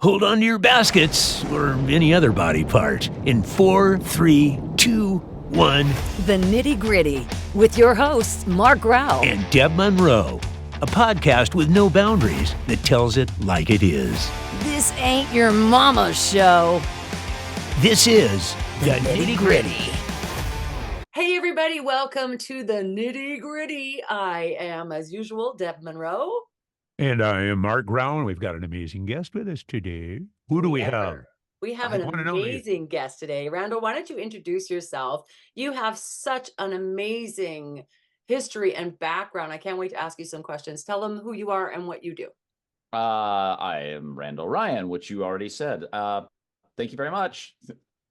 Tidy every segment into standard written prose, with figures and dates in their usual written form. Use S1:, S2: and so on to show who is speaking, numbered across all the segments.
S1: Hold on to your baskets or any other body part in 4, 3, 2, 1.
S2: The Nitty Gritty with your hosts, Mark Grau
S1: and Deb Monroe, a podcast with no boundaries that tells it like it is.
S2: This ain't your mama's show.
S1: This is the Nitty Gritty.
S3: Hey everybody, welcome to the Nitty Gritty. I am, as usual, Deb Monroe.
S1: And I am Mark Grau, and we've got an amazing guest with us today. Who do we have?
S3: We have an amazing guest today. Randall, why don't you introduce yourself? You have such an amazing history and background. I can't wait to ask you some questions. Tell them who you are and what you do.
S4: I am Randall Ryan, which you already said. Thank you very much.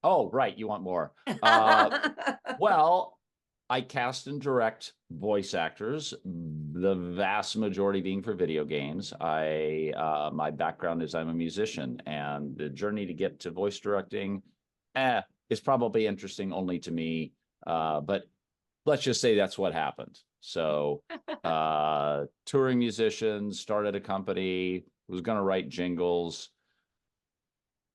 S4: Oh, right. You want more. Well, I cast and direct voice actors, the vast majority being for video games. My background is I'm a musician, and the journey to get to voice directing is probably interesting only to me. But let's just say that's what happened. So touring musician, started a company, was going to write jingles,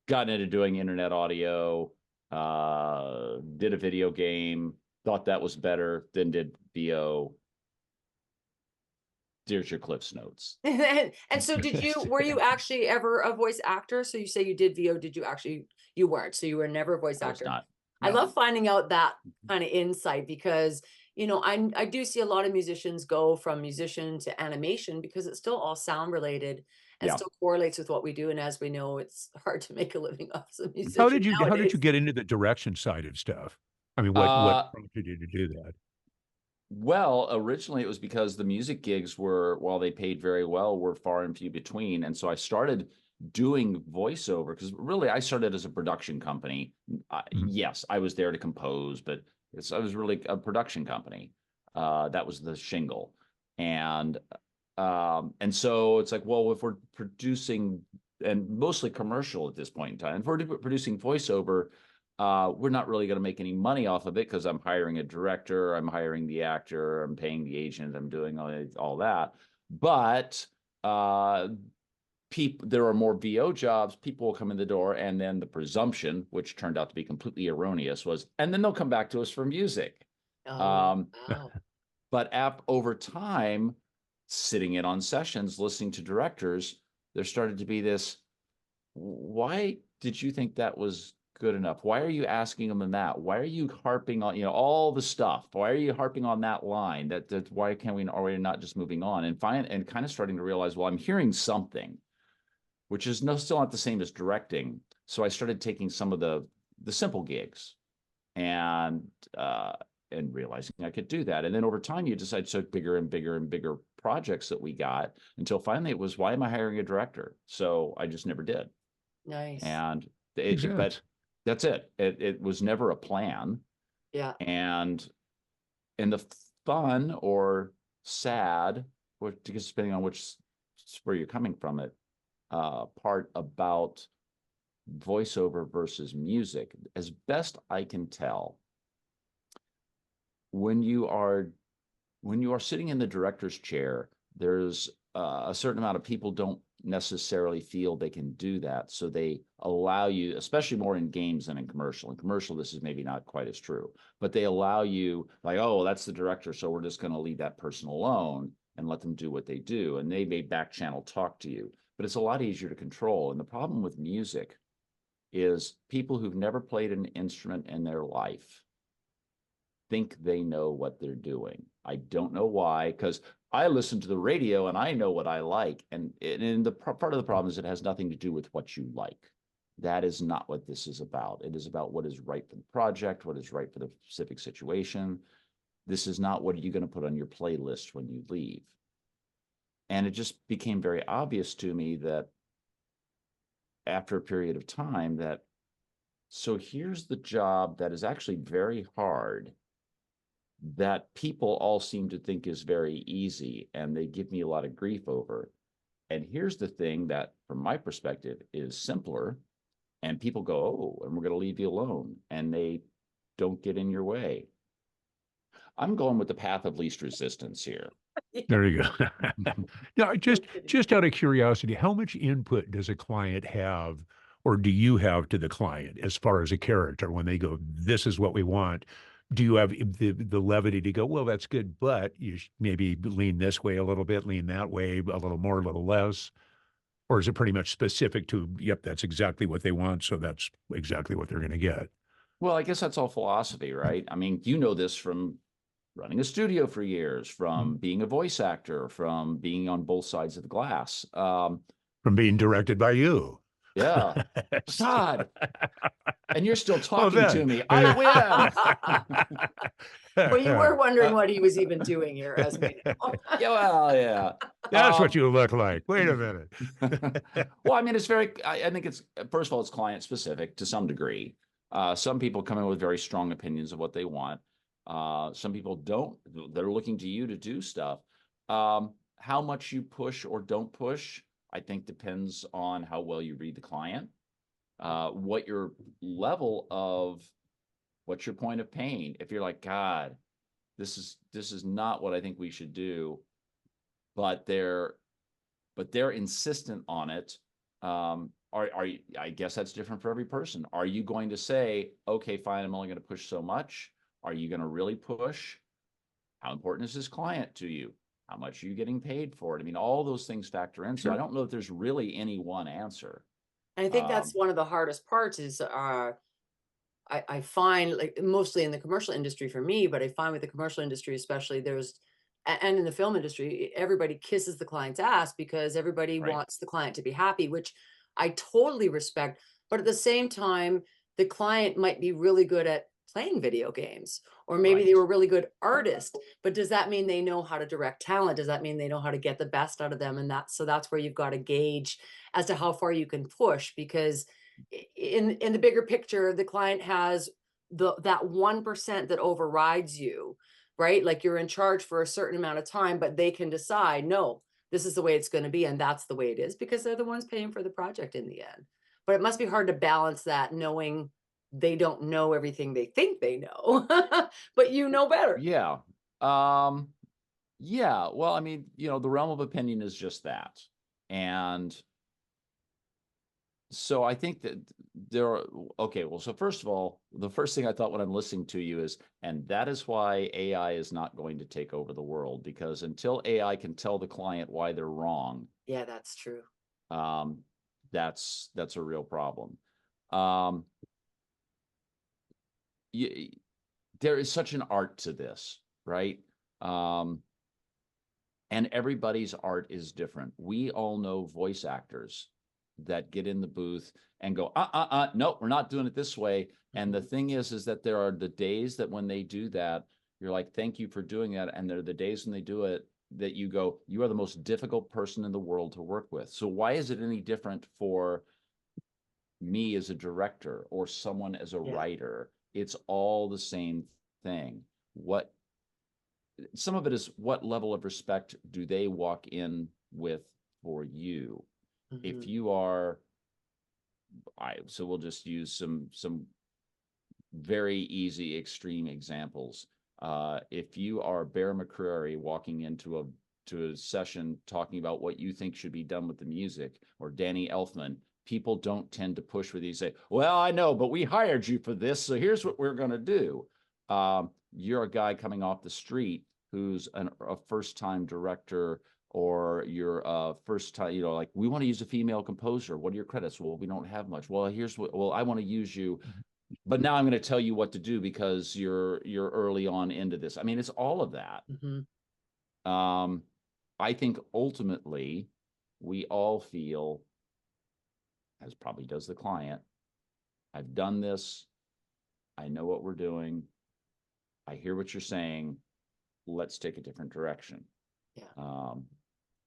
S4: got into doing internet audio, did a video game, thought that was better, then did VO. There's your Cliff's Notes.
S3: And so were you actually ever a voice actor? So you say you did VO, you weren't, so you were never a voice actor?
S4: Not.
S3: No. I love finding out that kind of insight because, you know, I do see a lot of musicians go from musician to animation because it's still all sound related and still correlates with what we do. And as we know, it's hard to make a living off as a musician.
S1: How did you get into the direction side of stuff? I mean, what prompted you to do that?
S4: Well, originally it was because the music gigs were, while they paid very well, were far and few between. And so I started doing voiceover because really I started as a production company. Yes, I was there to compose, but I was really a production company. That was the shingle. And so it's like, well, if we're producing, and mostly commercial at this point in time, if we're producing voiceover, we're not really going to make any money off of it because I'm hiring a director, I'm hiring the actor, I'm paying the agent, I'm doing all that. But there are more VO jobs, people will come in the door, and then the presumption, which turned out to be completely erroneous, was, and then they'll come back to us for music.
S3: Wow.
S4: But over time, sitting in on sessions, listening to directors, there started to be this, why did you think that was good enough? Why are you asking them in that? Why are you harping on, all the stuff? Why are you harping on that line? That why can't we already not just moving on and kind of starting to realize, well, I'm hearing something, which is still not the same as directing. So I started taking some of the simple gigs and realizing I could do that. And then over time, you decide to bigger and bigger and bigger projects that we got until finally it was, why am I hiring a director? So I just never did.
S3: Nice.
S4: And but that's it. It was never a plan.
S3: Yeah.
S4: And the fun or sad, depending on where you're coming from it, part about voiceover versus music, as best I can tell, when you are sitting in the director's chair, there's a certain amount of people don't necessarily feel they can do that. So they allow you, especially more in games than in commercial. In commercial, this is maybe not quite as true, but they allow you like, oh, that's the director, so we're just going to leave that person alone and let them do what they do. And they may back channel talk to you, but it's a lot easier to control. And the problem with music is people who've never played an instrument in their life think they know what they're doing. I don't know why, because I listen to the radio and I know what I like. And the part of the problem is it has nothing to do with what you like. That is not what this is about. It is about what is right for the project, what is right for the specific situation. This is not what are you going to put on your playlist when you leave. And it just became very obvious to me that after a period of time so here's the job that is actually very hard, that people all seem to think is very easy, and they give me a lot of grief over. And here's the thing that, from my perspective, is simpler, and people go, oh, and we're going to leave you alone, and they don't get in your way. I'm going with the path of least resistance here.
S5: There you go. Now, just out of curiosity, how much input does a client have, or do you have to the client as far as a character when they go, "This is what we want"? Do you have the levity to go, "Well, that's good, but you maybe lean this way a little bit, lean that way a little more, a little less," or is it pretty much specific to, "Yep, that's exactly what they want, so that's exactly what they're going to get"?
S4: Well, I guess that's all philosophy, right? I mean, you know this from running a studio for years, from being a voice actor, from being on both sides of the glass.
S5: From being directed by you.
S4: Yeah. God. And you're still
S5: Well,
S4: talking to
S5: then.
S4: me. I win.
S3: Well, you were wondering what he was even doing here, as we know.
S4: Yeah, well, yeah.
S5: That's what you look like. Wait a minute.
S4: Well, I mean, it's very, I think it's, first of all, it's client specific to some degree. Some people come in with very strong opinions of what they want. Some people don't. They're looking to you to do stuff. How much you push or don't push, I think depends on how well you read the client, what your level of, what's your point of pain. If you're like, God, this is not what I think we should do, but they're insistent on it. I guess that's different for every person. Are you going to say, okay, fine, I'm only going to push so much? Are you going to really push? How important is this client to you? How much are you getting paid for it? I mean, all those things factor in. So I don't know if there's really any one answer.
S3: And I think that's one of the hardest parts is I find, like, mostly in the commercial industry for me, but I find with the commercial industry, especially, and in the film industry, everybody kisses the client's ass because everybody
S4: Right.
S3: wants the client to be happy, which I totally respect. But at the same time, the client might be really good at playing video games, or maybe they
S4: Right.
S3: were really good artists, but does that mean they know how to direct talent? Does that mean they know how to get the best out of them? And that's where you've got to gauge as to how far you can push, because in the bigger picture, the client has that 1% that overrides you, right? Like, you're in charge for a certain amount of time, but they can decide, no, this is the way it's going to be, and that's the way it is, because they're the ones paying for the project in the end. But it must be hard to balance that, knowing they don't know everything they think they know, but you know better.
S4: Yeah. Yeah. Well, I mean, the realm of opinion is just that. And so I think that okay, well, so first of all, the first thing I thought when I'm listening to you is, and that is why AI is not going to take over the world, because until AI can tell the client why they're wrong,
S3: Yeah, that's true.
S4: that's a real problem. There is such an art to this, right? And everybody's art is different. We all know voice actors that get in the booth and go, no, we're not doing it this way. And the thing is that there are the days that when they do that, you're like, thank you for doing that. And there are the days when they do it that you go, you are the most difficult person in the world to work with. So why is it any different for me as a director or someone as a writer? It's all the same thing. Some of it is, what level of respect do they walk in with for you? If you are, so we'll just use some very easy extreme examples. If you are Bear McCreary walking into a session talking about what you think should be done with the music, or Danny Elfman, people don't tend to push with you and say, well, I know, but we hired you for this, so here's what we're going to do. You're a guy coming off the street who's a first-time director, or you're a first-time, like, we want to use a female composer. What are your credits? Well, we don't have much. Well, I want to use you, but now I'm going to tell you what to do because you're early on into this. I mean, it's all of that. I think ultimately we all feel, as probably does the client, I've done this. I know what we're doing. I hear what you're saying. Let's take a different direction.
S3: Yeah.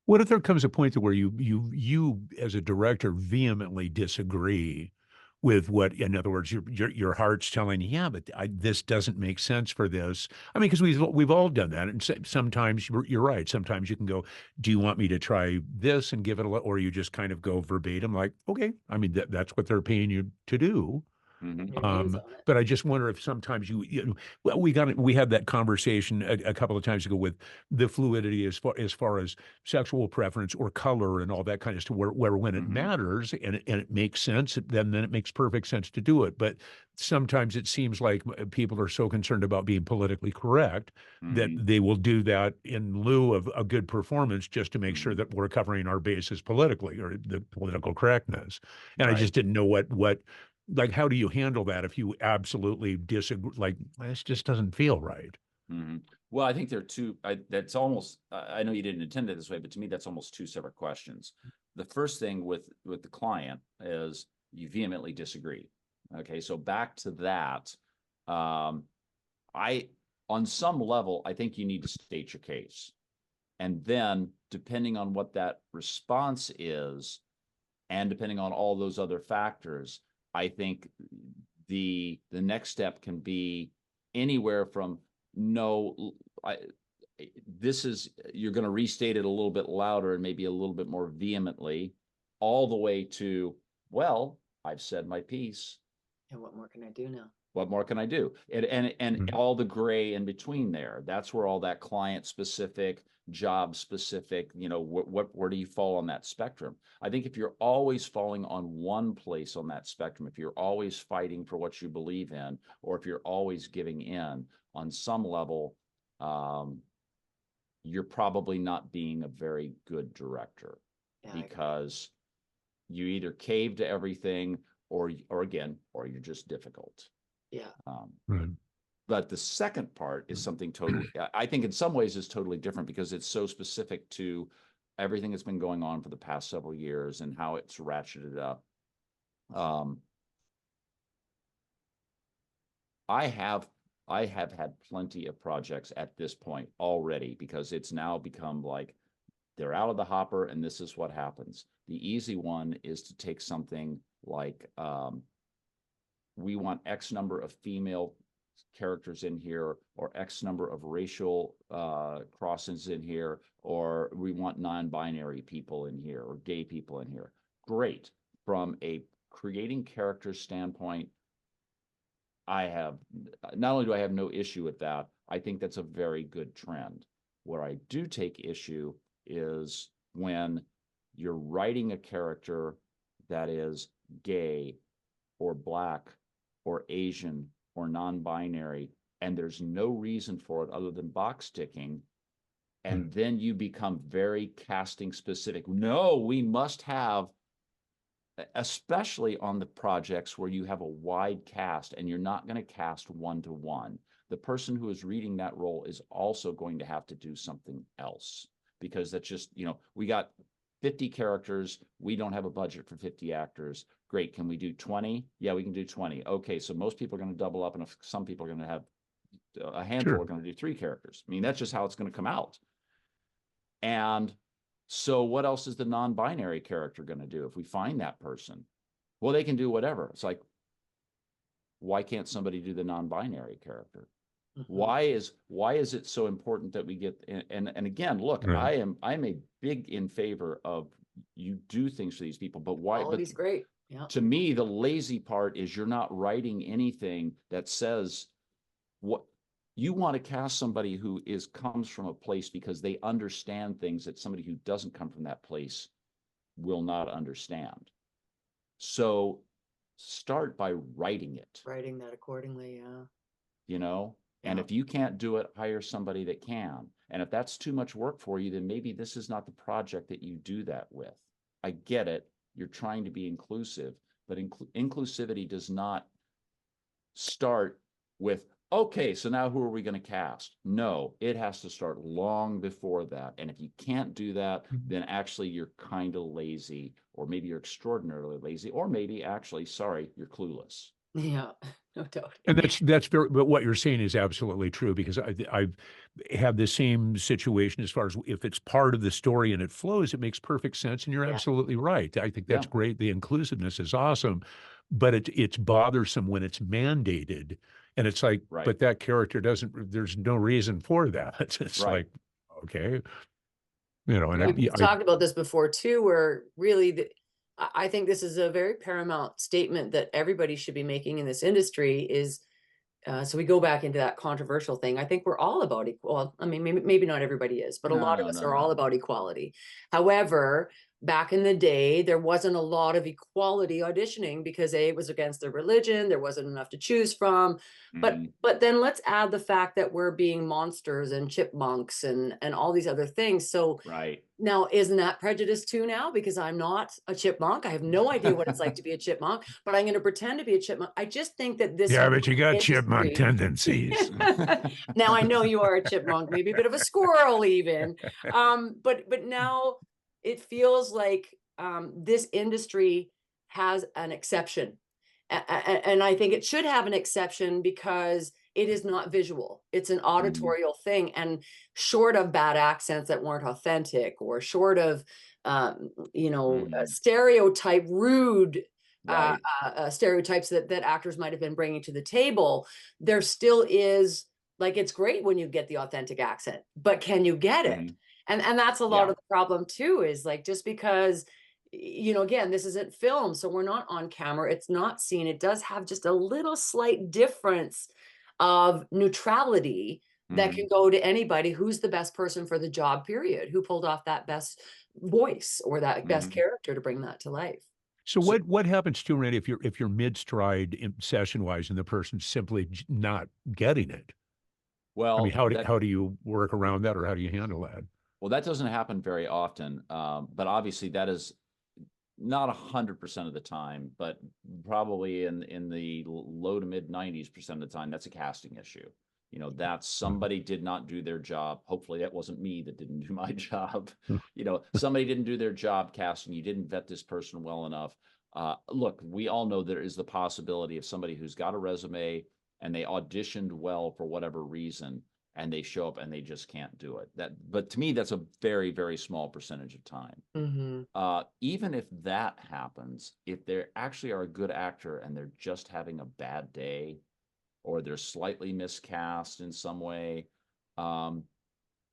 S5: What if there comes a point to where you as a director vehemently disagree with what, in other words, your heart's telling you, yeah, but this doesn't make sense for this. I mean, because we've all done that, and sometimes you're right. Sometimes you can go, do you want me to try this and give it or you just kind of go verbatim, like, okay. I mean, that's what they're paying you to do.
S4: Mhm.
S3: Your views on it.
S5: But I just wonder if sometimes well, we had that conversation a couple of times ago with the fluidity as far as sexual preference or color and all that kind of stuff, where when it
S4: Mhm.
S5: matters and it makes sense, then it makes perfect sense to do it. But sometimes it seems like people are so concerned about being politically correct that
S4: Mhm.
S5: they will do that in lieu of a good performance just to make sure
S4: Mhm.
S5: that we're covering our bases politically or the political correctness. And I
S4: Right.
S5: just didn't know what like, how do you handle that if you absolutely disagree? Like, this just doesn't feel right.
S4: Mhm. Well, I think there are two. That's almost. I know you didn't intend it this way, but to me, that's almost two separate questions. The first thing with the client is you vehemently disagree. Okay, so back to that. Um, I, on some level, I think you need to state your case, and then depending on what that response is, and depending on all those other factors, I think the next step can be anywhere from no, this is, you're going to restate it a little bit louder and maybe a little bit more vehemently, all the way to, well, I've said my piece.
S3: And what more can I do now?
S4: What more can I do? And
S5: Mhm.
S4: all the gray in between there. That's where all that client specific, job specific, where do you fall on that spectrum? I think if you're always falling on one place on that spectrum, if you're always fighting for what you believe in, or if you're always giving in on some level, you're probably not being a very good director,
S3: Yeah, I agree.
S4: because you either cave to everything or you're just difficult.
S3: Yeah.
S5: Right.
S4: But the second part is something totally, I think in some ways is totally different because it's so specific to everything that's been going on for the past several years and how it's ratcheted up. I have had plenty of projects at this point already because it's now become like they're out of the hopper and this is what happens. The easy one is to take something like we want X number of female characters in here, or X number of racial crossings in here, or we want non-binary people in here, or gay people in here. Great. From a creating characters standpoint, not only do I have no issue with that, I think that's a very good trend. Where I do take issue is when you're writing a character that is gay or Black or Asian or non-binary, and there's no reason for it other than box ticking, and then you become very casting specific. No, we must have, especially on the projects where you have a wide cast and you're not going to cast 1-to-1. The person who is reading that role is also going to have to do something else, because that's just, we got 50 characters. We don't have a budget for 50 actors. Great. Can we do 20? Yeah, we can do 20. Okay. So most people are going to double up, and if some people are going to have a handful
S5: Sure.
S4: are going to do 3 characters. I mean, that's just how it's going to come out. And so what else is the non-binary character going to do if we find that person? Well, they can do whatever. It's like, why can't somebody do the non-binary character?
S3: Mhm.
S4: Why is it so important that we get, and again, look,
S5: Right.
S4: I'm a big in favor of you do things for these people, but why?
S3: Quality's great. Yeah.
S4: To me, the lazy part is you're not writing anything that says what you want to cast. Somebody who comes from a place because they understand things that somebody who doesn't come from that place will not understand. So start by writing it,
S3: Writing that accordingly. Yeah.
S4: and
S3: Yeah.
S4: if you can't do it, hire somebody that can. And if that's too much work for you, then maybe this is not the project that you do that with. I get it. You're trying to be inclusive, but inclusivity does not start with, okay, so now who are we going to cast? No, it has to start long before that. And if you can't do that, then actually you're kind of lazy, or maybe you're extraordinarily lazy, or maybe actually, sorry, you're clueless.
S3: Yeah. No doubt.
S5: And that's very, but what you're saying is absolutely true, because I've had the same situation as far as if it's part of the story and it flows, it makes perfect sense. And you're
S3: Yeah.
S5: absolutely right. I think that's
S4: Yeah.
S5: great. The inclusiveness is awesome, but it's bothersome when it's mandated. And it's like,
S4: Right.
S5: but that character there's no reason for that. It's
S4: Right.
S5: like, okay, and
S3: We've talked about this before too, where really I think this is a very paramount statement that everybody should be making in this industry is, so we go back into that controversial thing. I think we're all about equal. Well, I mean, maybe not everybody is, but a lot of us are all about equality. However, back in the day, there wasn't a lot of equality auditioning because it was against their religion. There wasn't enough to choose from. But then let's add the fact that we're being monsters and chipmunks and all these other things. So
S4: Right.
S3: now, isn't that prejudice too now? Because I'm not a chipmunk. I have no idea what it's like to be a chipmunk, but I'm going to pretend to be a chipmunk. I just think that this
S5: Yeah, but you got chipmunk
S3: industry.
S5: tendencies.
S3: Now I know you are a chipmunk, maybe a bit of a squirrel even. But now it feels like this industry has an exception. And I think it should have an exception because it is not visual. It's an auditorial thing. And short of bad accents that weren't authentic, or short of, stereotype, rude
S4: Right.
S3: stereotypes that actors might have been bringing to the table, there still is, like, it's great when you get the authentic accent, but can you get it? And that's a lot of the problem too, is like, just because, again, this isn't film, so we're not on camera, it's not seen, it does have just a little slight difference of neutrality that can go to anybody who's the best person for the job, period, who pulled off that best voice or that best character to bring that to life.
S5: So what happens to Randy if you're mid-stride session wise and the person's simply not getting it?
S4: Well,
S5: I mean, how do you work around that, or how do you handle that?
S4: Well, that doesn't happen very often, but obviously that is not 100% of the time, but probably in the low to mid 90% of the time, that's a casting issue. That somebody did not do their job. Hopefully that wasn't me that didn't do my job. Somebody didn't do their job casting. You didn't vet this person well enough. Look, we all know there is the possibility of somebody who's got a resume and they auditioned well for whatever reason, and they show up and they just can't do it. But to me, that's a very, very small percentage of time. Even if that happens, if they actually are a good actor and they're just having a bad day, or they're slightly miscast in some way,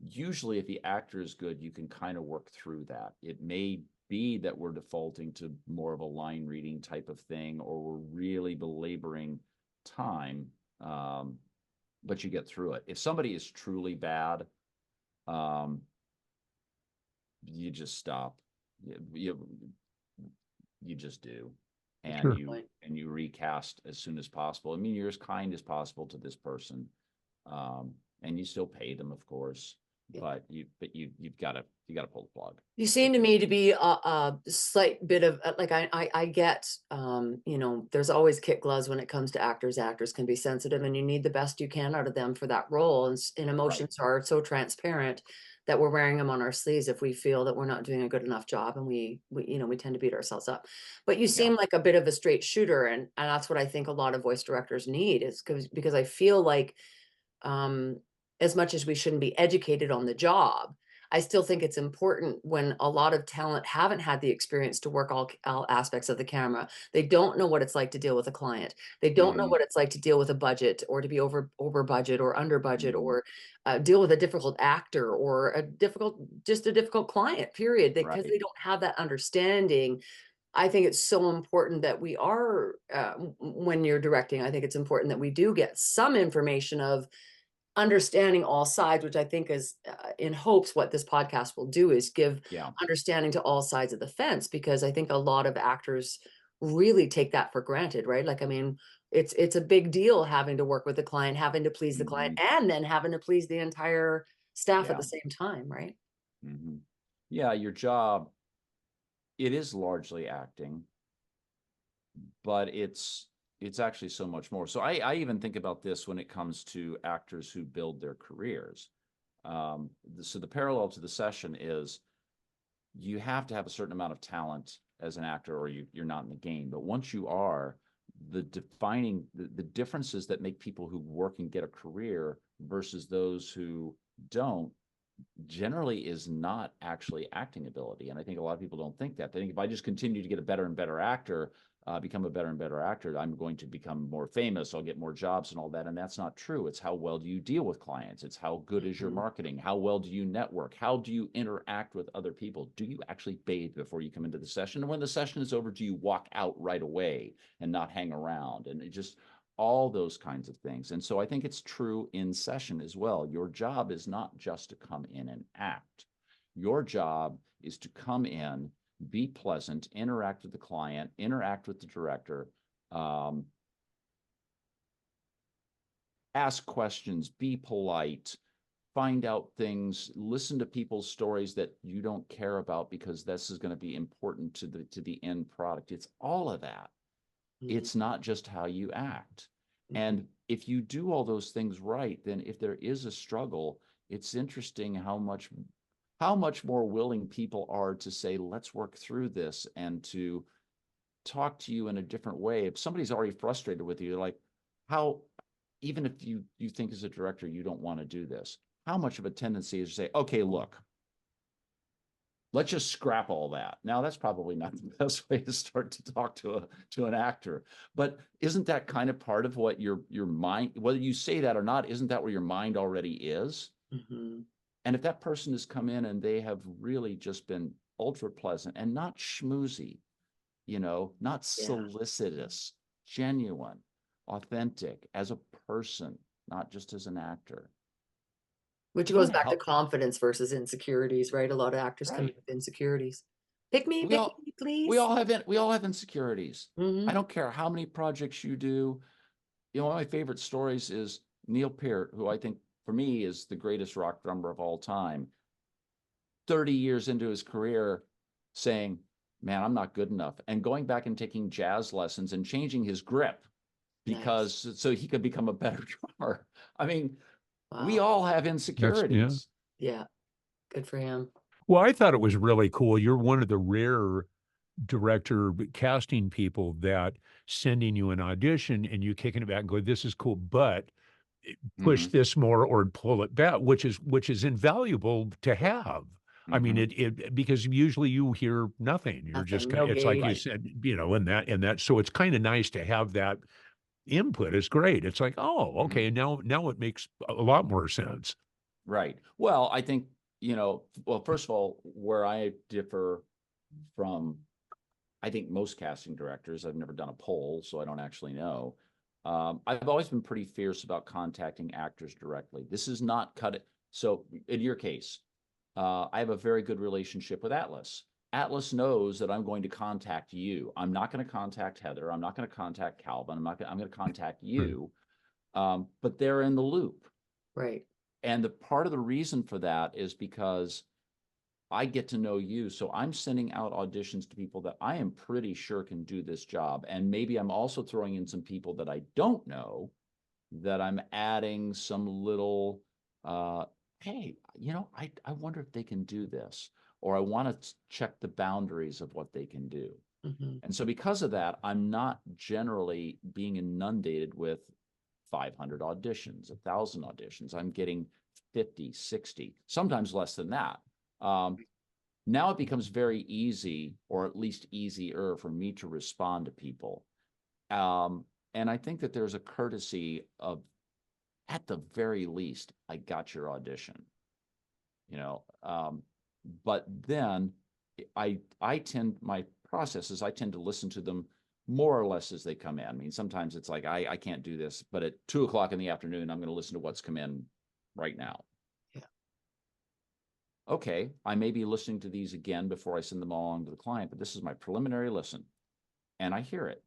S4: usually if the actor is good, you can kind of work through that. It may be that we're defaulting to more of a line reading type of thing, or we're really belaboring time, but you get through it. If somebody is truly bad, you just stop. You just do. And
S5: Sure.
S4: you recast as soon as possible. I mean, you're as kind as possible to this person, and you still pay them, of course. But you've got to pull the plug.
S3: You seem to me to be a slight bit of like, I get, there's always kid gloves when it comes to actors. Actors can be sensitive, and you need the best you can out of them for that role. And emotions are so transparent that we're wearing them on our sleeves if we feel that we're not doing a good enough job, and we tend to beat ourselves up. But you seem like a bit of a straight shooter, and that's what I think a lot of voice directors need, is because I feel like, as much as we shouldn't be educated on the job, I still think it's important when a lot of talent haven't had the experience to work all aspects of the camera. They don't know what it's like to deal with a client. They don't know what it's like to deal with a budget, or to be over budget or under budget, or deal with a difficult actor, or a difficult client, period. Because they don't have that understanding. I think it's so important that we are, when you're directing, I think it's important that we do get some information of understanding all sides, which I think is, in hopes, what this podcast will do, is give understanding to all sides of the fence, because I think a lot of actors really take that for granted, right? Like, I mean, it's a big deal having to work with the client, having to please the client, and then having to please the entire staff at the same time, right?
S4: Yeah, your job, it is largely acting, but it's actually so much more. So I even think about this when it comes to actors who build their careers. So the parallel to the session is, you have to have a certain amount of talent as an actor, or you're not in the game. But once you are, the differences that make people who work and get a career versus those who don't, generally is not actually acting ability. And I think a lot of people don't think that. They think, if I just continue to get a better and better actor, become a better and better actor, I'm going to become more famous, I'll get more jobs and all that. And that's not true. It's how well do you deal with clients? It's how good is your marketing? How well do you network? How do you interact with other people? Do you actually bathe before you come into the session? And when the session is over, do you walk out right away and not hang around? And it just all those kinds of things. And so I think it's true in session as well. Your job is not just to come in and act. Your job is to come in, be pleasant, interact with the client, interact with the director, ask questions, be polite, find out things, listen to people's stories that you don't care about because this is going to be important to the end product. It's all of that. It's not just how you act. And if you do all those things right, then if there is a struggle, it's interesting how much more willing people are to say, let's work through this and to talk to you in a different way. If somebody's already frustrated with you, like even if you think as a director, you don't want to do this, how much of a tendency is to say, okay, look, let's just scrap all that. Now, that's probably not the best way to start to talk to an actor, but isn't that kind of part of what your mind, whether you say that or not, isn't that where your mind already is? And if that person has come in and they have really just been ultra pleasant and not schmoozy, not solicitous, genuine, authentic as a person, not just as an actor.
S3: Which goes back to confidence versus insecurities, right? A lot of actors come in with insecurities. Pick me, please.
S4: We all have insecurities. I don't care how many projects you do. One of my favorite stories is Neil Peart, who I think for me is the greatest rock drummer of all time. 30 years into his career saying, man, I'm not good enough. And going back and taking jazz lessons and changing his grip so he could become a better drummer. I mean, we all have insecurities.
S3: Yeah. Good for him.
S5: Well, I thought it was really cool. You're one of the rare director casting people that sending you an audition and you kicking it back and go, this is cool, but push this more or pull it back, which is invaluable to have. I mean, it because usually you hear nothing. You're just kind of, it's like you said, and that. So it's kind of nice to have that input. It's great. It's like, oh, okay, now it makes a lot more sense.
S4: Right. Well, I think, first of all, where I differ from, I think most casting directors, I've never done a poll, so I don't actually know. I've always been pretty fierce about contacting actors directly. This is not cut it. So in your case, I have a very good relationship with Atlas. Atlas knows that I'm going to contact you. I'm not going to contact Heather. I'm not going to contact Calvin. I'm going to contact you. But they're in the loop.
S3: Right.
S4: And the part of the reason for that is because I get to know you. So I'm sending out auditions to people that I am pretty sure can do this job. And maybe I'm also throwing in some people that I don't know, that I'm adding some little, hey, I wonder if they can do this, or I want to check the boundaries of what they can do. And so because of that, I'm not generally being inundated with 500 auditions, 1,000 auditions. I'm getting 50, 60, sometimes less than that. Now it becomes very easy, or at least easier, for me to respond to people. And I think that there's a courtesy of, at the very least, I got your audition. But then my process is I tend to listen to them more or less as they come in. I mean, sometimes it's like, I can't do this, but at 2:00 in the afternoon, I'm going to listen to what's come in right now. Okay, I may be listening to these again before I send them all on to the client, but this is my preliminary listen, and I hear it.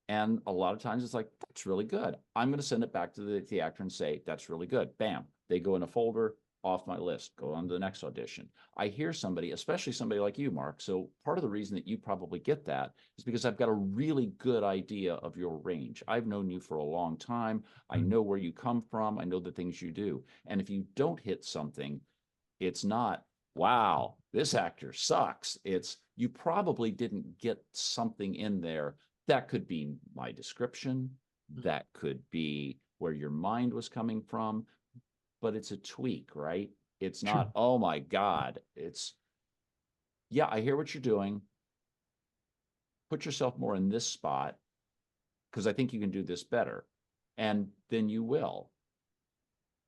S4: And a lot of times it's like, that's really good. I'm going to send it back to the actor and say, that's really good. Bam. They go in a folder, off my list, go on to the next audition. I hear somebody, especially somebody like you, Mark. So part of the reason that you probably get that is because I've got a really good idea of your range. I've known you for a long time. I know where you come from. I know the things you do. And if you don't hit something, it's not, wow, this actor sucks. It's, you probably didn't get something in there. That could be my description. That could be where your mind was coming from, but it's a tweak, right? It's not, oh my God. It's, yeah, I hear what you're doing. put yourself more in this spot because I think you can do this better. And then you will.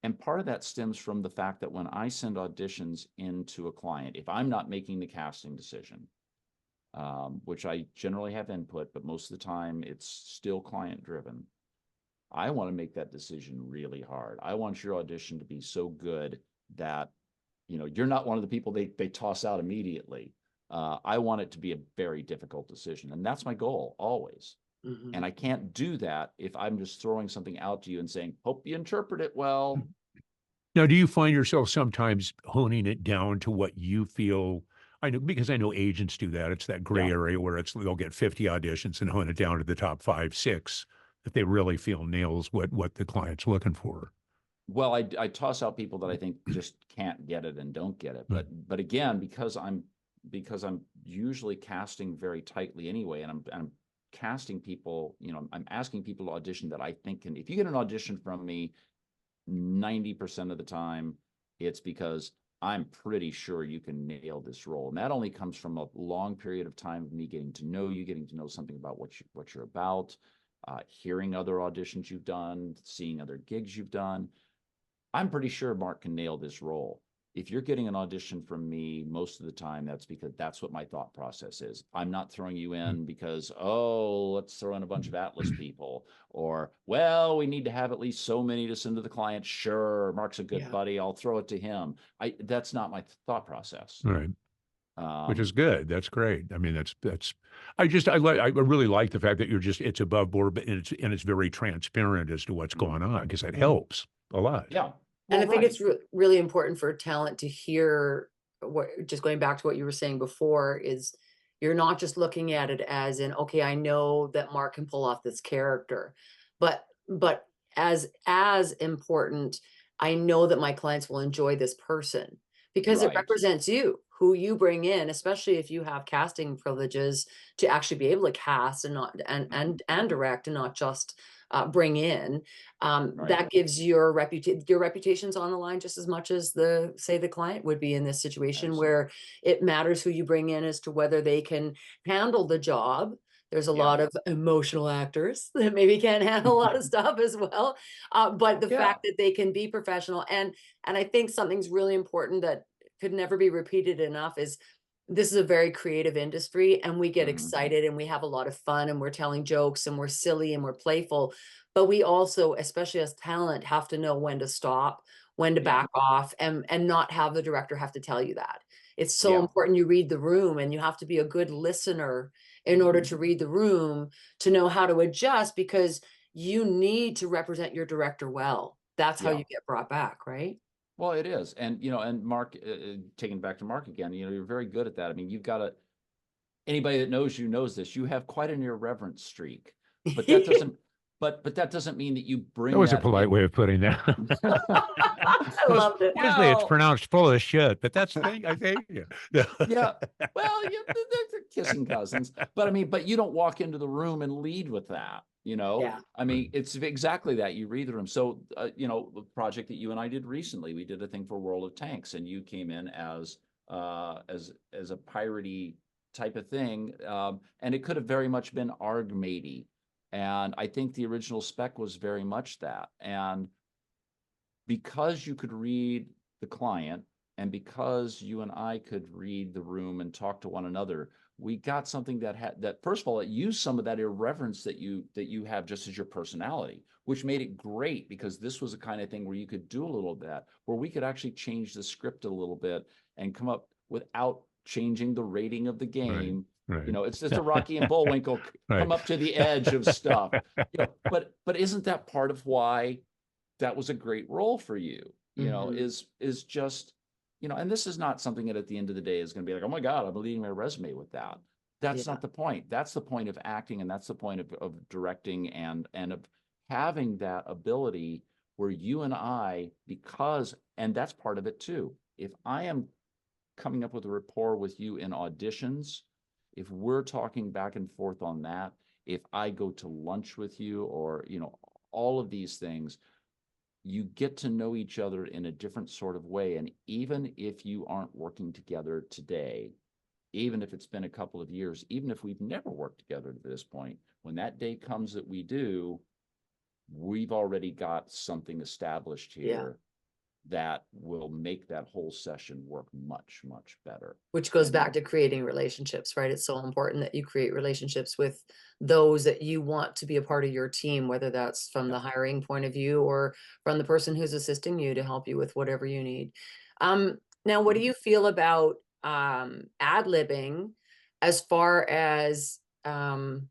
S4: And part of that stems from the fact that when I send auditions into a client, if I'm not making the casting decision, which I generally have input, but most of the time it's still client driven, I want to make that decision really hard. I want your audition to be so good that, you're not one of the people they toss out immediately. I want it to be a very difficult decision. And that's my goal always.
S3: Mhm.
S4: And I can't do that if I'm just throwing something out to you and saying, hope you interpret it well.
S5: Now, do you find yourself sometimes honing it down to what you feel? I know, because I know agents do that. It's that gray
S4: Yeah.
S5: area where they'll get 50 auditions and hone it down to the top 5, 6 that they really feel nails what the client's looking for.
S4: Well, I toss out people that I think just can't get it and don't get it. But again, because I'm usually casting very tightly anyway, and I'm casting people, I'm asking people to audition that I think can. If you get an audition from me, 90% of the time, it's because I'm pretty sure you can nail this role. And that only comes from a long period of time of me getting to know you, getting to know something about what you're about, hearing other auditions you've done, seeing other gigs you've done. I'm pretty sure Mark can nail this role. If you're getting an audition from me, most of the time, that's because that's what my thought process is. I'm not throwing you in because, let's throw in a bunch of Atlas people, or, well, we need to have at least so many to send to the client. Sure, Mark's a good buddy. I'll throw it to him. That's not my thought process.
S5: Right. Which is good. That's great. I mean, I really like the fact that it's above board, but it's very transparent as to what's going on, because that helps a lot.
S4: Yeah.
S3: And
S4: Well,
S3: I think
S4: right.
S3: it's really important for talent to hear just going back to what you were saying before, is you're not just looking at it as in, okay, I know that Mark can pull off this character, but as important, I know that my clients will enjoy this person, because it
S4: Right.
S3: represents you, who you bring in, especially if you have casting privileges to actually be able to cast and not and direct, and not just bring in.
S4: Right.
S3: That gives your reputation's on the line just as much as the client would be in this situation.
S4: Absolutely.
S3: Where it matters who you bring in as to whether they can handle the job. There's a
S4: Yeah.
S3: lot of emotional actors that maybe can't handle a lot of stuff as well. But the fact that they can be professional, and I think something's really important that could never be repeated enough is, this is a very creative industry, and we get
S4: Mhm.
S3: excited and we have a lot of fun, and we're telling jokes and we're silly and we're playful. But we also, especially as talent, have to know when to stop, when to
S4: Yeah.
S3: back off, and not have the director have to tell you that. It's so
S4: Yeah.
S3: important you read the room, and you have to be a good listener in order to read the room, to know how to adjust, because you need to represent your director well. That's how
S4: Yeah.
S3: you get brought back, right?
S4: Well, it is. And, and Mark, taking it back to Mark again, you're very good at that. I mean, anybody that knows you knows this, you have quite an irreverent streak, but that doesn't, but that doesn't mean that you bring
S5: That was a
S4: that
S5: polite
S4: in.
S5: way of putting that.
S3: I loved it.
S5: Usually it's
S4: Well,
S5: pronounced full of shit, but that's the thing, I think. Yeah.
S4: yeah. Well, they're kissing cousins, but I mean, but you don't walk into the room and lead with that.
S3: Yeah.
S4: I mean, it's exactly that. You read the room. So, the project that you and I did recently, we did a thing for World of Tanks, and you came in as a piratey type of thing, and it could have very much been arg matey. And I think the original spec was very much that. And because you could read the client, and because you and I could read the room and talk to one another, we got something that first of all, it used some of that irreverence that you have just as your personality, which made it great, because this was a kind of thing where you could do a little bit, where we could actually change the script a little bit and come up without changing the rating of the game.
S5: Right.
S4: It's just a Rocky and Bullwinkle come up to the edge of stuff. But isn't that part of why that was a great role for you? Is just, and this is not something that at the end of the day is going to be like, oh my God, I'm leading my resume with that. That's not the point. That's the point of acting, and that's the point of directing, and of having that ability where you and I, and that's part of it too. If I am coming up with a rapport with you in auditions, if we're talking back and forth on that, if I go to lunch with you, or, all of these things, you get to know each other in a different sort of way. And even if you aren't working together today, even if it's been a couple of years, even if we've never worked together to this point, when that day comes that we do, we've already got something established here that will make that whole session work much, much better.
S3: Which goes back to creating relationships, right? It's so important that you create relationships with those that you want to be a part of your team, whether that's from the hiring point of view or from the person who's assisting you to help you with whatever you need. Now, what do you feel about ad-libbing as far as I'll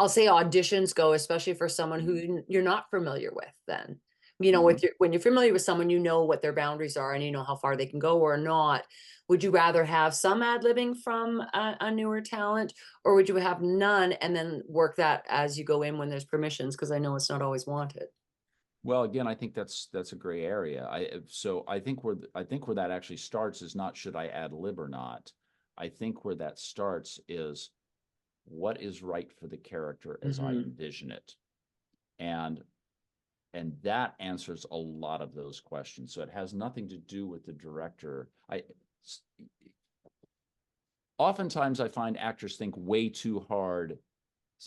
S3: say auditions go, especially for someone who you're not familiar with then? You know, when you're familiar with someone, you know what their boundaries are and you know how far they can go or not. Would you rather have some ad-libbing from a newer talent, or would you have none and then work that as you go in when there's permissions? Because I know it's not always wanted.
S4: Well, again, I think that's a gray area. I think where that actually starts is not should I ad lib or not. I think where that starts is what is right for the character as I envision it, and that answers a lot of those questions. So it has nothing to do with the director. Oftentimes I find actors think way too hard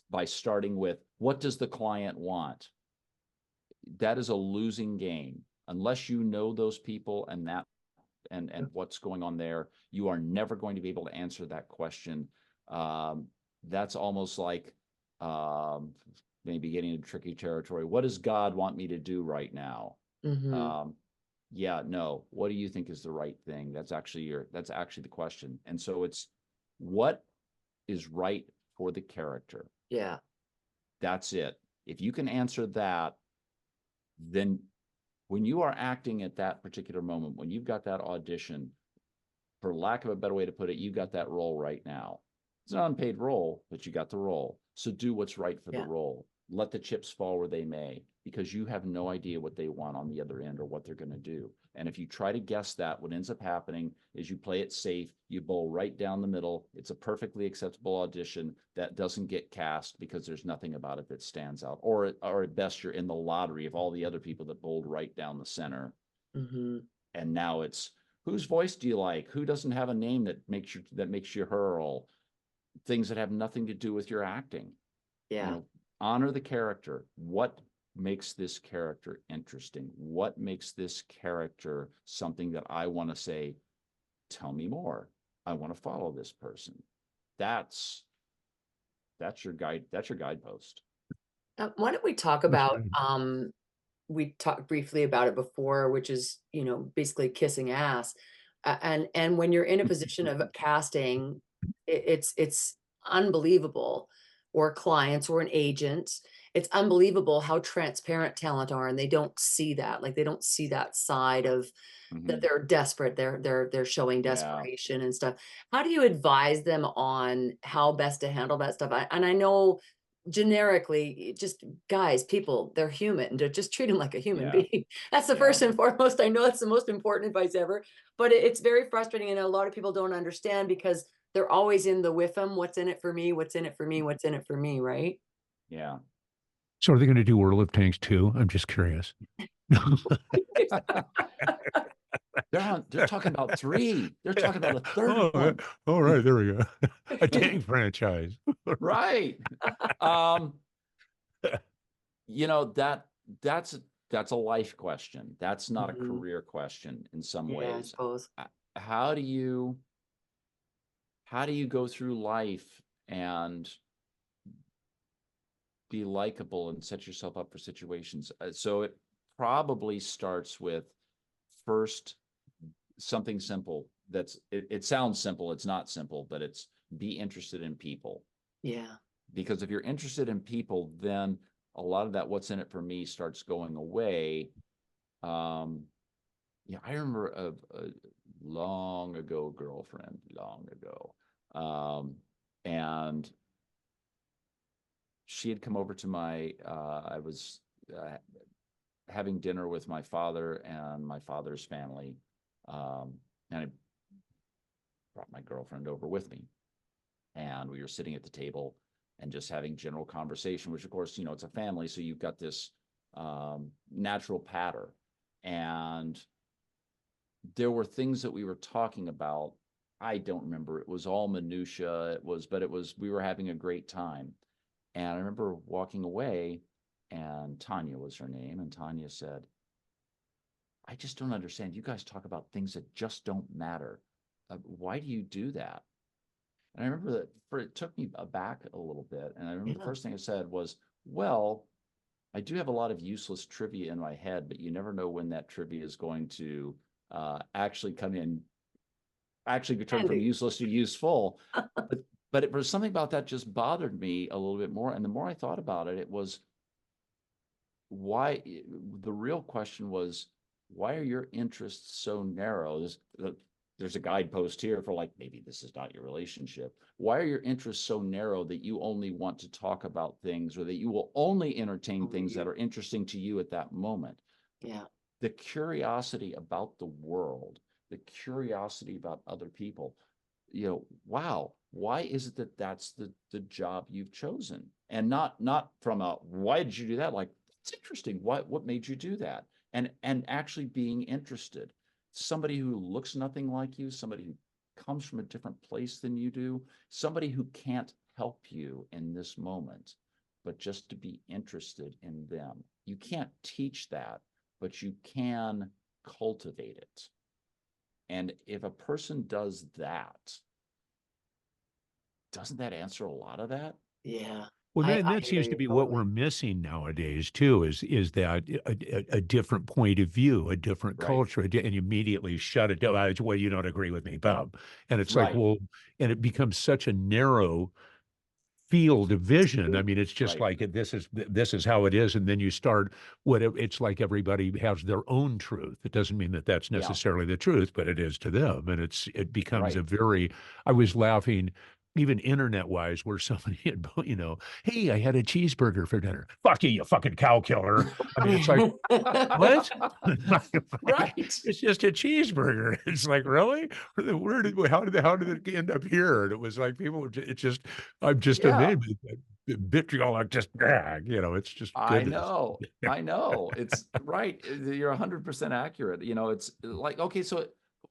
S4: by starting with what does the client want. That is a losing game. Unless you know those people and what's going on there, you are never going to be able to answer that question. That's almost like maybe getting into tricky territory. What does God want me to do right now? Yeah, no. What do you think is the right thing? That's actually the question. And so it's what is right for the character.
S3: Yeah.
S4: That's it. If you can answer that, then when you are acting at that particular moment, when you've got that audition, for lack of a better way to put it, you've got that role right now. It's an unpaid role, but you got the role. So do what's right for the role. Let the chips fall where they may, because you have no idea what they want on the other end or what they're going to do. And if you try to guess that, what ends up happening is you play it safe, you bowl right down the middle. It's a perfectly acceptable audition that doesn't get cast because there's nothing about it that stands out. Or at best, you're in the lottery of all the other people that bowled right down the center. And now it's, whose voice do you like? Who doesn't have a name that makes you hurl? Things that have nothing to do with your acting.
S3: Yeah.
S4: You know, honor the character. What makes this character interesting? What makes this character something that I want to say, tell me more. I want to follow this person. That's your guide. That's your guidepost.
S3: Why don't we talk about we talked briefly about it before, which is, you know, basically kissing ass. And when you're in a position of casting, it's unbelievable, or clients or an agent, it's unbelievable how transparent talent are, and they don't see that. Like, they don't see that side of that they're desperate. They're showing desperation and stuff. How do you advise them on how best to handle that stuff? And I know generically, just guys, people, they're human. Just treat them like a human being. That's the first and foremost. I know that's the most important advice ever, but it's very frustrating. And a lot of people don't understand because they're always in the with them. What's in it for me? What's in it for me? What's in it for me? Right.
S5: Yeah. So are they going to do World of Tanks too? I'm just curious.
S4: They're talking about 3. They're talking about a third one.
S5: All right, there we go. A tank franchise.
S4: Right. You know, that's a life question. That's not a career question in some ways.
S3: I suppose.
S4: How do you go through life and be likable and set yourself up for situations? So it probably starts with first something simple. It sounds simple. It's not simple, but it's be interested in people.
S3: Yeah.
S4: Because if you're interested in people, then a lot of that what's in it for me starts going away. I remember a long ago girlfriend, and she had come over to my, I was having dinner with my father and my father's family, and I brought my girlfriend over with me, and we were sitting at the table and just having general conversation, which of course, you know, it's a family, so you've got this natural patter, and there were things that we were talking about I don't remember. It was all minutia. We were having a great time. And I remember walking away, and Tanya was her name. And Tanya said, I just don't understand. You guys talk about things that just don't matter. Why do you do that? And I remember that it took me aback a little bit. And I remember the first thing I said was, well, I do have a lot of useless trivia in my head, but you never know when that trivia is going to actually come in, actually turn from useless to useful. But it was something about that just bothered me a little bit more. And the more I thought about it, it was why the real question was, why are your interests so narrow? There's a guidepost here for like, maybe this is not your relationship. Why are your interests so narrow that you only want to talk about things, or that you will only entertain things that are interesting to you at that moment?
S3: Yeah.
S4: The curiosity about the world, the curiosity about other people, wow, why is it that that's the job you've chosen? And not from a, why did you do that? Like, it's interesting. What made you do that? And actually being interested. Somebody who looks nothing like you, somebody who comes from a different place than you do, somebody who can't help you in this moment, but just to be interested in them. You can't teach that, but you can cultivate it. And if a person does that, doesn't that answer a lot of that?
S3: Yeah.
S5: Well,
S3: I
S5: that
S3: hear
S5: seems to
S3: you
S5: be what
S3: totally.
S5: we're missing nowadays too, is that a different point of view, a different
S4: Right.
S5: culture, and you immediately shut it down. Well, you don't agree with me, Bob. And it's like,
S4: Right.
S5: well, and it becomes such a narrow field of vision. I mean, it's just
S4: Right.
S5: like this is how it is, and then you start it's like everybody has their own truth. It doesn't mean that that's
S4: Yeah.
S5: necessarily the truth, but it is to them, and it becomes a
S4: Right.
S5: very. I was laughing. Even internet wise, where somebody had, hey, I had a cheeseburger for dinner. Fuck you, you fucking cow killer. I mean, it's like, what?
S4: Right.
S5: It's just a cheeseburger. It's like, really? How did it end up here? And it was like people were, it's just, I'm just
S4: Yeah.
S5: amazed. Vitriolic, just, it's just
S4: I
S5: goodness.
S4: know. I know. It's right. You're 100% accurate. It's like, okay, so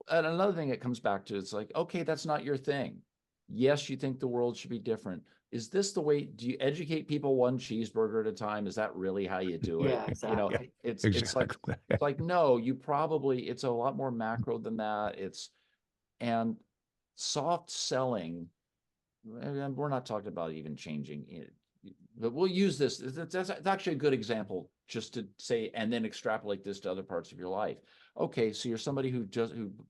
S4: and another thing it comes back to, it's like, okay, that's not your thing. Yes, you think the world should be different. Is this the way? Do you educate people one cheeseburger at a time? Is that really how you do it?
S3: Yeah, exactly.
S4: It's
S5: Exactly.
S4: like no, it's a lot more macro than that. And soft selling, and we're not talking about even changing it, but we'll use this. That's actually a good example just to say, and then extrapolate this to other parts of your life. Okay, so you're somebody who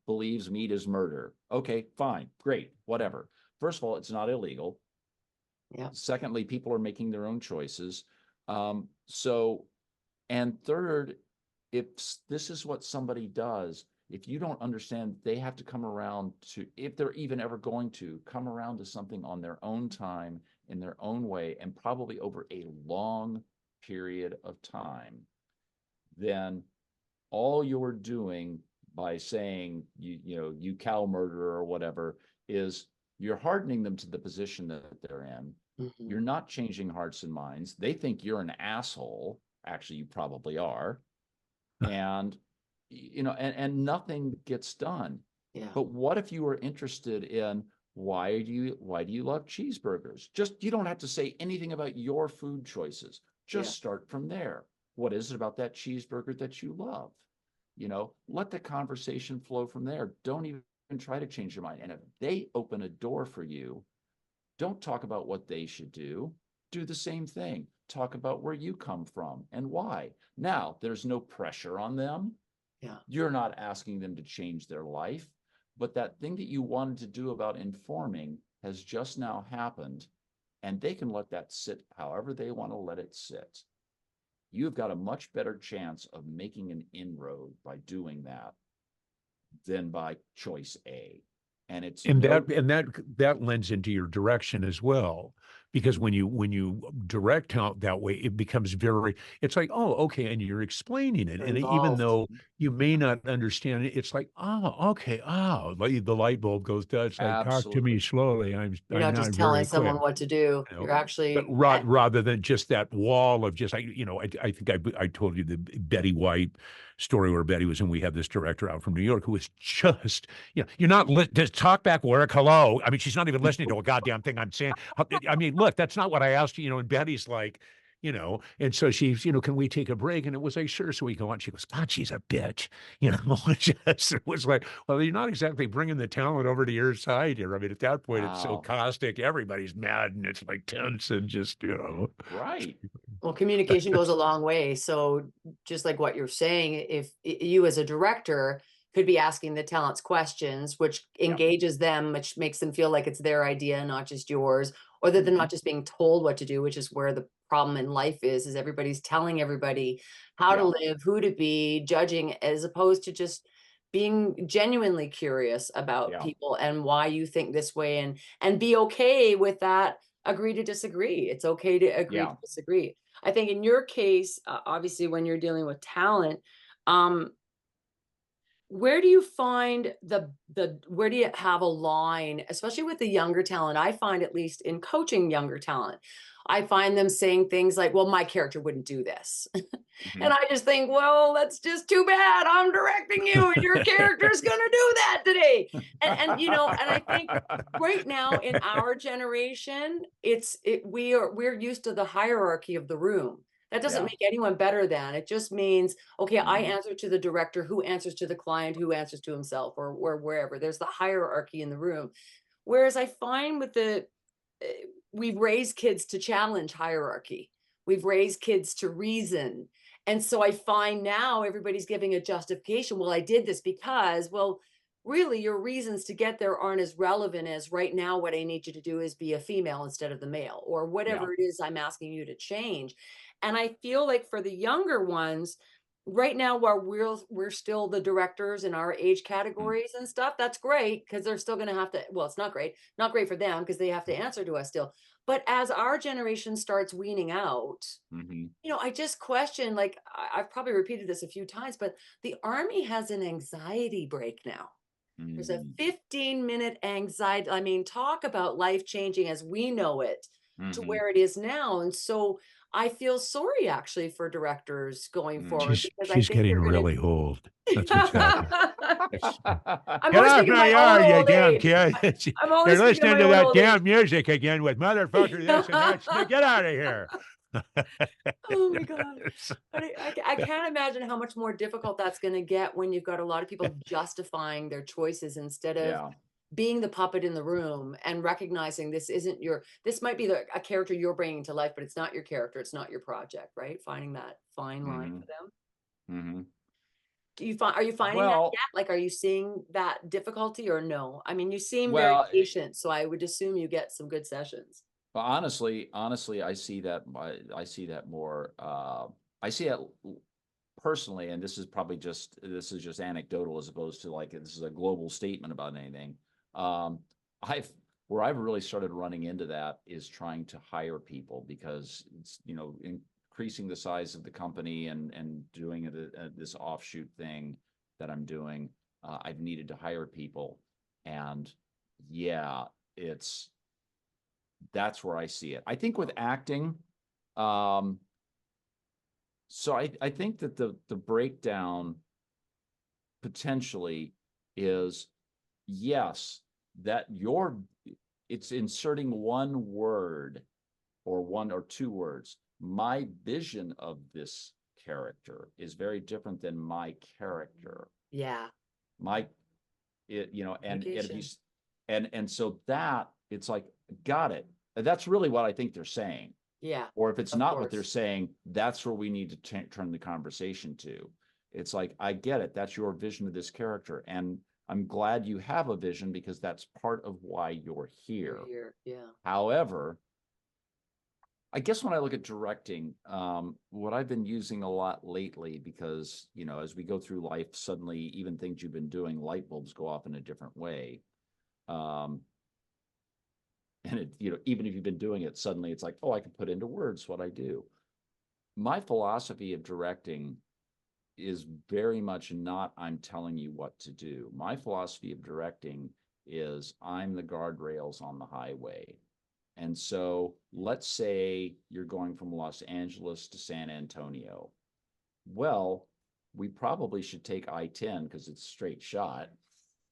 S4: believes meat is murder. Okay, fine, great, whatever. First of all, it's not illegal.
S3: Yeah.
S4: Secondly, people are making their own choices. And third, if this is what somebody does, if you don't understand, they have to come around to, if they're even ever going to come around to something on their own time, in their own way, and probably over a long period of time, then all you're doing by saying, you cow murderer or whatever, is you're hardening them to the position that they're in.
S3: Mm-hmm.
S4: You're not changing hearts and minds. They think you're an asshole. Actually, you probably are. And and nothing gets done.
S3: Yeah.
S4: But what if you were interested in why do you love cheeseburgers? Just, you don't have to say anything about your food choices. Just start from there. What is it about that cheeseburger that you love? Let the conversation flow from there. Don't even try to change your mind. And if they open a door for you, don't talk about what they should do. Do the same thing. Talk about where you come from and why. Now, there's no pressure on them.
S3: Yeah.
S4: You're not asking them to change their life, but that thing that you wanted to do about informing has just now happened, and they can let that sit however they want to let it sit. You've got a much better chance of making an inroad by doing that than by choice A. And it's
S5: that lends into your direction as well, because when you direct talent that way, it becomes it's like, oh, okay, and you're explaining it,
S3: You're
S5: and even
S3: involved.
S5: though you may not understand it, it's like, oh, okay, oh, like the light bulb goes down. It's like, talk to me
S4: Absolutely.
S5: slowly.
S3: You're
S5: I'm
S3: not
S5: not
S3: just telling
S5: very
S3: someone
S5: quick.
S3: what to do.
S5: You
S3: You're
S5: know, but
S3: actually,
S5: rather than just that wall of just, I think I told you the Betty White story where Betty was in. We had this director out from New York who was just, you're not just talk back, work, hello. I mean, she's not even listening to a goddamn thing I'm saying. I mean, look, that's not what I asked you. And Betty's like, and so she's, can we take a break? And it was like, sure. So we go on. She goes, God, she's a bitch. It was like, well, you're not exactly bringing the talent over to your side here. I mean, at that point, it's so
S4: Wow.
S5: caustic. Everybody's mad and it's like tense and just,
S4: Right.
S3: well, communication goes a long way. So just like what you're saying, if you as a director could be asking the talents questions, which engages them, which makes them feel like it's their idea, not just yours, or that they're not just being told what to do, which is where the problem in life is everybody's telling everybody how to live, who to be, judging, as opposed to just being genuinely curious about people and why you think this way, and be okay with that. Agree to disagree. It's okay to agree to disagree. I think in your case, obviously, when you're dealing with talent, where do you find where do you have a line, especially with the younger talent? I find, at least in coaching younger talent, I find them saying things like, well, my character wouldn't do this. And I just think, well, that's just too bad. I'm directing you and your character's going to do that today. And I think right now in our generation, we're used to the hierarchy of the room. That doesn't make anyone better than. It just means, okay, I answer to the director, who answers to the client, who answers to himself, or wherever. There's the hierarchy in the room. Whereas I find with we've raised kids to challenge hierarchy. We've raised kids to reason. And so I find now everybody's giving a justification. Well, I did this because, well, really your reasons to get there aren't as relevant as right now what I need you to do is be a female instead of the male, or whatever it is I'm asking you to change. And I feel like for the younger ones, right now, while we're still the directors in our age categories and stuff, that's great because they're still going to have to, well, it's not great for them because they have to answer to us still. But as our generation starts weaning out, I just question, like, I've probably repeated this a few times, but the Army has an anxiety break now. There's a 15-minute anxiety. I mean, talk about life changing as we know it to where it is now. And so I feel sorry actually for directors going forward, because I
S5: she's
S3: think
S5: getting
S3: they're going
S5: really old. That's what's happening.
S3: I'm
S5: Get
S3: only
S5: off
S3: speaking of
S5: my
S3: my
S5: yard,
S3: own
S5: you
S3: old
S5: damn
S3: age.
S5: kid.
S3: I'm only
S5: You're
S3: speaking of
S5: listening
S3: my
S5: to
S3: own
S5: that
S3: old
S5: damn
S3: age.
S5: music again with motherfucker this and that. Get out of here.
S3: Oh my God. But I can't imagine how much more difficult that's going to get when you've got a lot of people justifying their choices instead of being the puppet in the room and recognizing this might be a character you're bringing to life, but it's not your character. It's not your project, right? Finding that fine line for them. Are you finding that
S4: Well,
S3: yet? Like, are you seeing that difficulty or no? I mean, you seem very
S4: well,
S3: patient, so I would assume you get some good sessions.
S4: honestly, I see that. I see that more. I see it personally, and this is just anecdotal as opposed to like this is a global statement about anything. Where I've really started running into that is trying to hire people, because it's increasing the size of the company and doing this offshoot thing that I'm doing. I've needed to hire people, and that's where I see it. I think with acting, so I think that the breakdown potentially is, yes, that it's inserting one word or one or two words. My vision of this character is very different than my character.
S3: Yeah.
S4: And if you and so that it's like, got it. That's really what I think they're saying.
S3: Yeah.
S4: Or if it's
S3: Of
S4: not
S3: course.
S4: what they're saying, that's where we need to turn the conversation to. It's like, I get it. That's your vision of this character. And I'm glad you have a vision, because that's part of why you're here.
S3: Yeah.
S4: However, I guess when I look at directing, what I've been using a lot lately, because, as we go through life, suddenly even things you've been doing, light bulbs go off in a different way. And it, even if you've been doing it, suddenly it's like, oh, I can put into words what I do. My philosophy of directing is very much not, I'm telling you what to do. My philosophy of directing is I'm the guardrails on the highway. And so let's say you're going from Los Angeles to San Antonio. Well, we probably should take I-10 because it's a straight shot.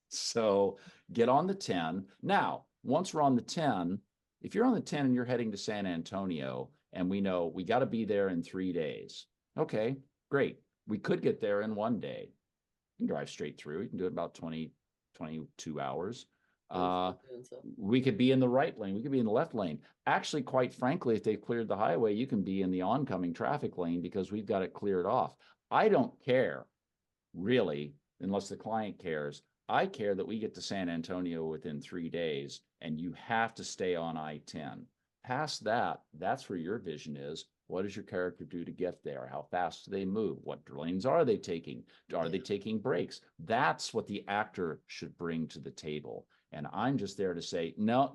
S4: So get on the 10. Now, once we're on the 10, if you're on the 10 and you're heading to San Antonio, and we know we got to be there in 3 days. Okay, great. We could get there in 1 day. You can drive straight through. You can do it about 22 hours. We could be in the right lane. We could be in the left lane. Actually, quite frankly, if they've cleared the highway, you can be in the oncoming traffic lane because we've got it cleared off. I don't care, really, unless the client cares. I care that we get to San Antonio within 3 days, and you have to stay on I-10. Past that, that's where your vision is. What does your character do to get there? How fast do they move? What lanes are they taking? Are they taking breaks? That's what the actor should bring to the table. And I'm just there to say, no,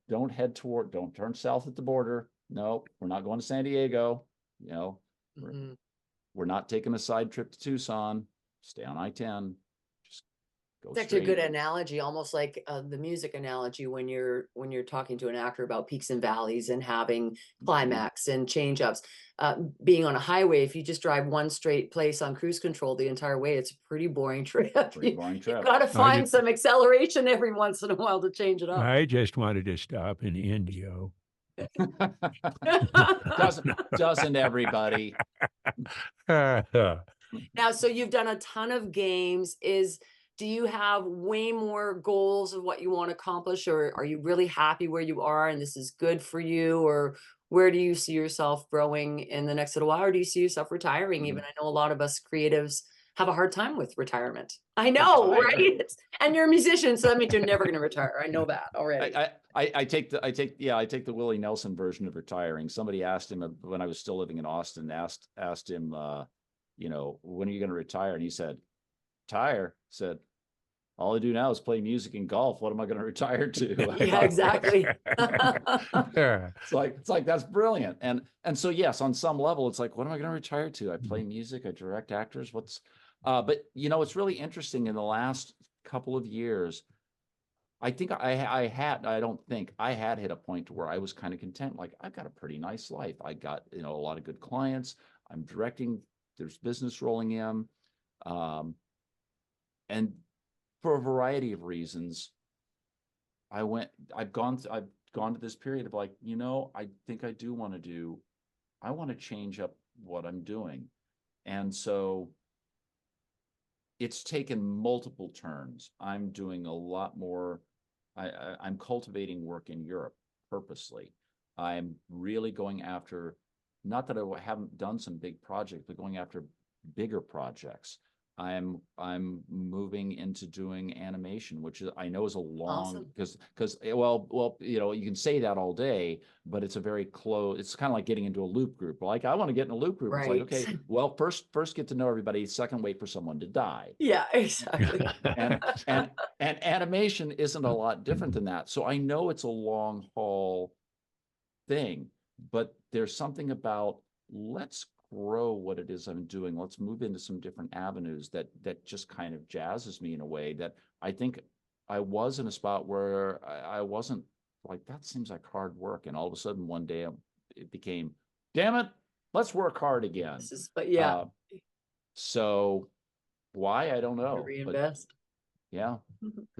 S4: don't head toward, don't turn south at the border. No, we're not going to San Diego. We're not taking a side trip to Tucson. Stay on I-10.
S3: It's actually a good analogy, almost like the music analogy when you're talking to an actor about peaks and valleys and having climax and change ups. Being on a highway, if you just drive one straight place on cruise control the entire way, it's a pretty boring trip. You've got to find some acceleration every once in a while to change it up.
S5: I just wanted to stop in Indio.
S4: doesn't everybody?
S3: Now, so you've done a ton of games. Do you have way more goals of what you want to accomplish, or are you really happy where you are and this is good for you? Or where do you see yourself growing in the next little while? Or do you see yourself retiring? Even I know a lot of us creatives have a hard time with retirement. I know, right? And you're a musician, so that means you're never going to retire. I know that already.
S4: I take the Willie Nelson version of retiring. Somebody asked him when I was still living in Austin, asked him, when are you going to retire? And he said, retire. Said, all I do now is play music and golf. What am I going to retire to?
S3: Yeah, exactly.
S4: It's like that's brilliant. And so yes, on some level, it's like, what am I going to retire to? I play music, I direct actors. But it's really interesting. In the last couple of years, I think I had hit a point where I was kind of content. Like, I've got a pretty nice life. I got a lot of good clients. I'm directing. There's business rolling in. And for a variety of reasons, I've gone to this period of like, I think I want to change up what I'm doing. And so it's taken multiple turns. I'm doing a lot more. I'm cultivating work in Europe purposely. I'm really going after, not that I haven't done some big projects, but going after bigger projects. I'm moving into doing animation, which I know is a long, because you can say that all day, but it's a very close. It's kind of like getting into a loop group. Like, I want to get in a loop group.
S3: Right.
S4: It's like, okay, well, first get to know everybody. Second, wait for someone to die.
S3: Yeah, exactly.
S4: and animation isn't a lot different than that. So I know it's a long haul thing, but there's something about, let's grow what it is I'm doing. Let's move into some different avenues that just kind of jazzes me in a way that I think I was in a spot where I wasn't like, that seems like hard work. And all of a sudden one day it became, damn it, let's work hard again. So why? I don't know.
S3: Reinvest.
S4: Yeah.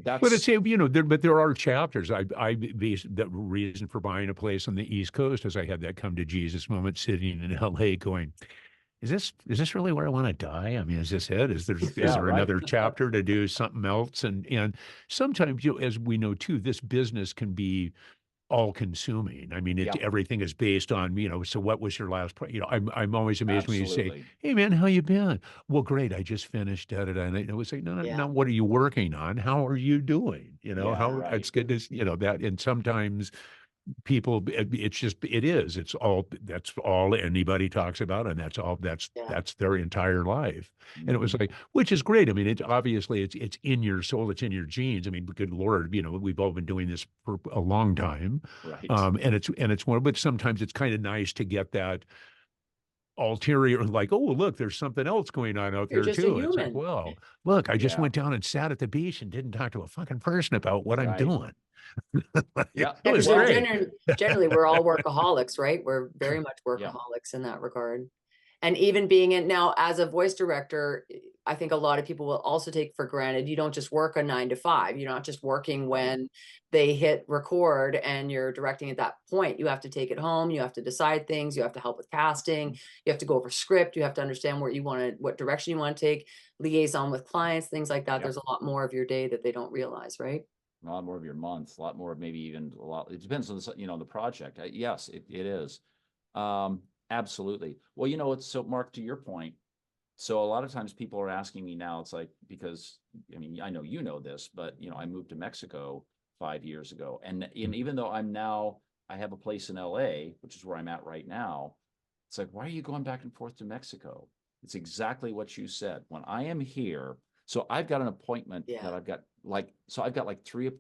S5: But it's, but there are chapters. The reason for buying a place on the East Coast is I had that come to Jesus moment sitting in LA going, is this really where I want to die? I mean, is this it? Is there another chapter to do something else? And sometimes, as we know too, this business can be all consuming. I mean, everything is based on, so what was your last, I'm always amazed when you say, hey man, how you been? Well, great. I just finished, and I was like, no, what are you working on? How are you doing? It's good to, that. And sometimes people, it's all, that's all anybody talks about. And
S3: Yeah.
S5: that's their entire life. And it was
S4: Mhm.
S5: like, which is great. I mean, it's obviously it's in your soul, it's in your genes. I mean, good Lord, we've all been doing this for a long time.
S4: Right.
S5: And it's one, but sometimes it's kind of nice to get that ulterior, like, oh, look, there's something else going on out
S3: You're
S5: there
S3: just a
S5: too. It's like,
S3: human.
S5: well, look, I just
S4: Yeah.
S5: went down and sat at the beach and didn't talk to a fucking person about what I'm
S4: Right.
S5: doing. Like,
S4: Yeah.
S5: it
S3: Yeah,
S5: was
S3: because
S4: Well,
S5: great.
S3: generally we're all workaholics, right? We're very much
S4: Yeah.
S3: workaholics in that regard. And even being in now as a voice director, I think a lot of people will also take for granted you don't just work a 9 to 5. You're not just working when they hit record and you're directing at that point. You have to take it home. You have to decide things. You have to help with casting. You have to go over script. You have to understand what direction you want to take, liaison with clients, things like that.
S4: Yep.
S3: There's a lot more of your day that they don't realize, right?
S4: A lot more of your month, a lot more, maybe even a lot. It depends on the project. Yes, it is. Absolutely. Well, it's so, Mark, to your point. So a lot of times people are asking me now, it's like, because I mean, I know this, but I moved to Mexico 5 years ago. And even though I have a place in LA, which is where I'm at right now, it's like, why are you going back and forth to Mexico? It's exactly what you said. When I am here, so I've got an appointment that I've got like 3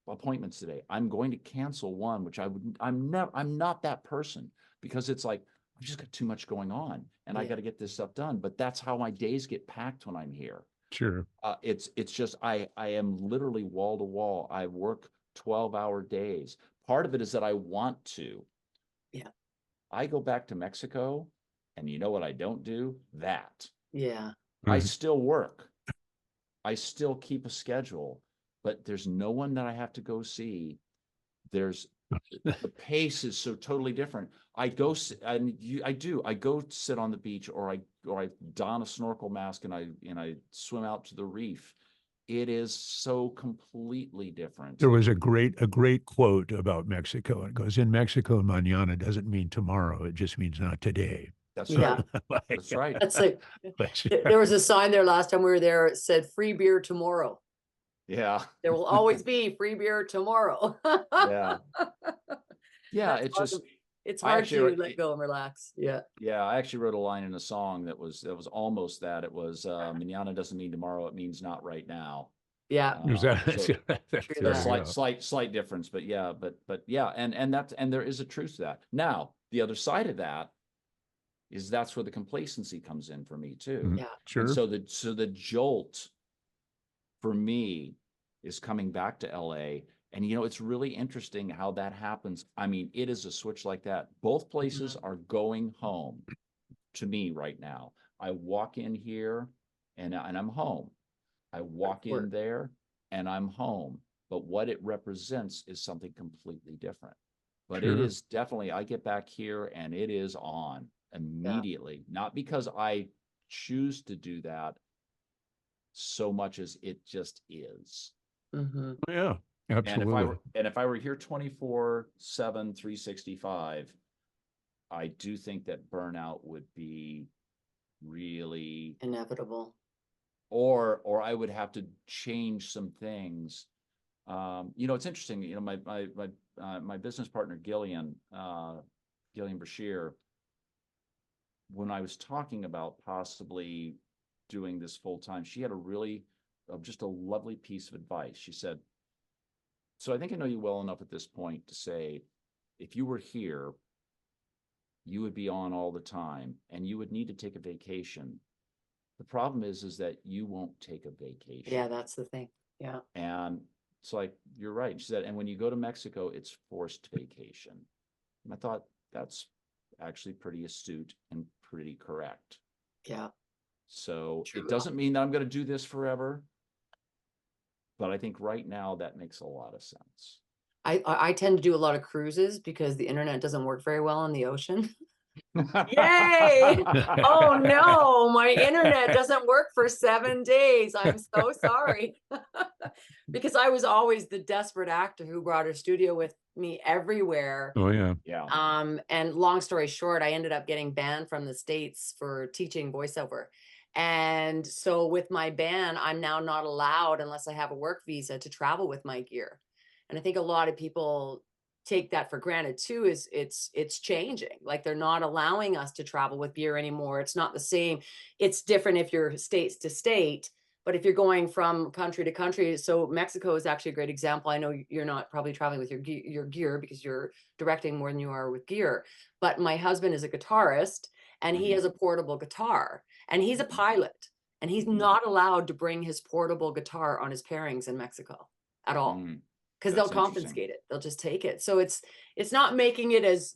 S4: appointments today. I'm going to cancel one, which I'm not that person, because it's like, I've just got too much going on and I got to get this stuff done. But that's how my days get packed when I'm here.
S5: Sure.
S4: It's just, I am literally wall to wall. I work 12-hour days. Part of it is that I want to.
S3: Yeah.
S4: I go back to Mexico, and you know what I don't do? That.
S3: Yeah.
S4: I still work. I still keep a schedule, but there's no one that I have to go see. The pace is so totally different. I go sit on the beach, or I don a snorkel mask and I swim out to the reef. It is so completely different.
S5: There was a great quote about Mexico. It goes, in Mexico, mañana doesn't mean tomorrow. It just means not today.
S4: That's
S3: Yeah.
S4: right.
S5: Like,
S4: That's right.
S3: That's like,
S5: but-
S3: there was a sign there last time we were there. It said free beer tomorrow.
S4: Yeah.
S3: There will always be free beer tomorrow.
S4: Yeah. Yeah.
S3: That's
S4: It's just,
S3: awesome. It's
S4: I
S3: hard
S4: actually
S3: to let go and relax. Yeah.
S4: yeah, I actually wrote a line in a song that was almost that. It was, mañana doesn't mean tomorrow. It means not right now.
S3: Yeah.
S5: Is that-
S4: So-
S5: that's-
S3: True
S5: there
S3: that.
S5: you go.
S4: slight difference, but yeah, and there is a truth to that. Now, the other side of that is that's where the complacency comes in for me too.
S5: Mhm.
S3: Yeah.
S5: Sure.
S4: And so the jolt for me is coming back to LA. And it's really interesting how that happens. I mean, it is a switch like that. Both places are going home to me right now. I walk in here and I'm home. I walk in there and I'm home. But what it represents is something completely different. But it
S5: Sure.
S4: is definitely, I get back here and it is on immediately. Not because I choose to do that so much as it just is.
S3: Mm-hmm.
S5: Yeah, absolutely.
S4: And if I were here 24/7, 365, I do think that burnout would be really,
S3: Inevitable.
S4: or I would have to change some things. It's interesting, my business partner, Gillian Brashear, when I was talking about possibly doing this full time, she had just a lovely piece of advice. She said, so I think I know you well enough at this point to say, if you were here, you would be on all the time and you would need to take a vacation. The problem is that you won't take a vacation.
S3: Yeah, that's the thing. Yeah.
S4: And it's like, you're right. She said, and when you go to Mexico, it's forced vacation. And I thought that's actually pretty astute and pretty correct.
S3: Yeah.
S4: So
S3: True.
S4: it doesn't mean that I'm going to do this forever. But I think right now that makes a lot of sense.
S3: I tend to do a lot of cruises because the internet doesn't work very well on the ocean. Yay! Oh no, my internet doesn't work for 7 days. I'm so sorry. Because I was always the desperate actor who brought her studio with me everywhere.
S5: Oh yeah.
S4: Yeah.
S3: And long story short, I ended up getting banned from the States for teaching voiceover. And so with my ban, I'm now not allowed, unless I have a work visa, to travel with my gear. And I think a lot of people take that for granted too, is it's changing. Like they're not allowing us to travel with gear anymore. It's not the same. It's different if you're states to state, but if you're going from country to country, so Mexico is actually a great example. I know you're not probably traveling with your gear because you're directing more than you are with gear. But my husband is a guitarist and he has a portable guitar and he's a pilot and he's not allowed to bring his portable guitar on his pairings in Mexico at all. Because they'll confiscate it. They'll just take it. So it's not making it as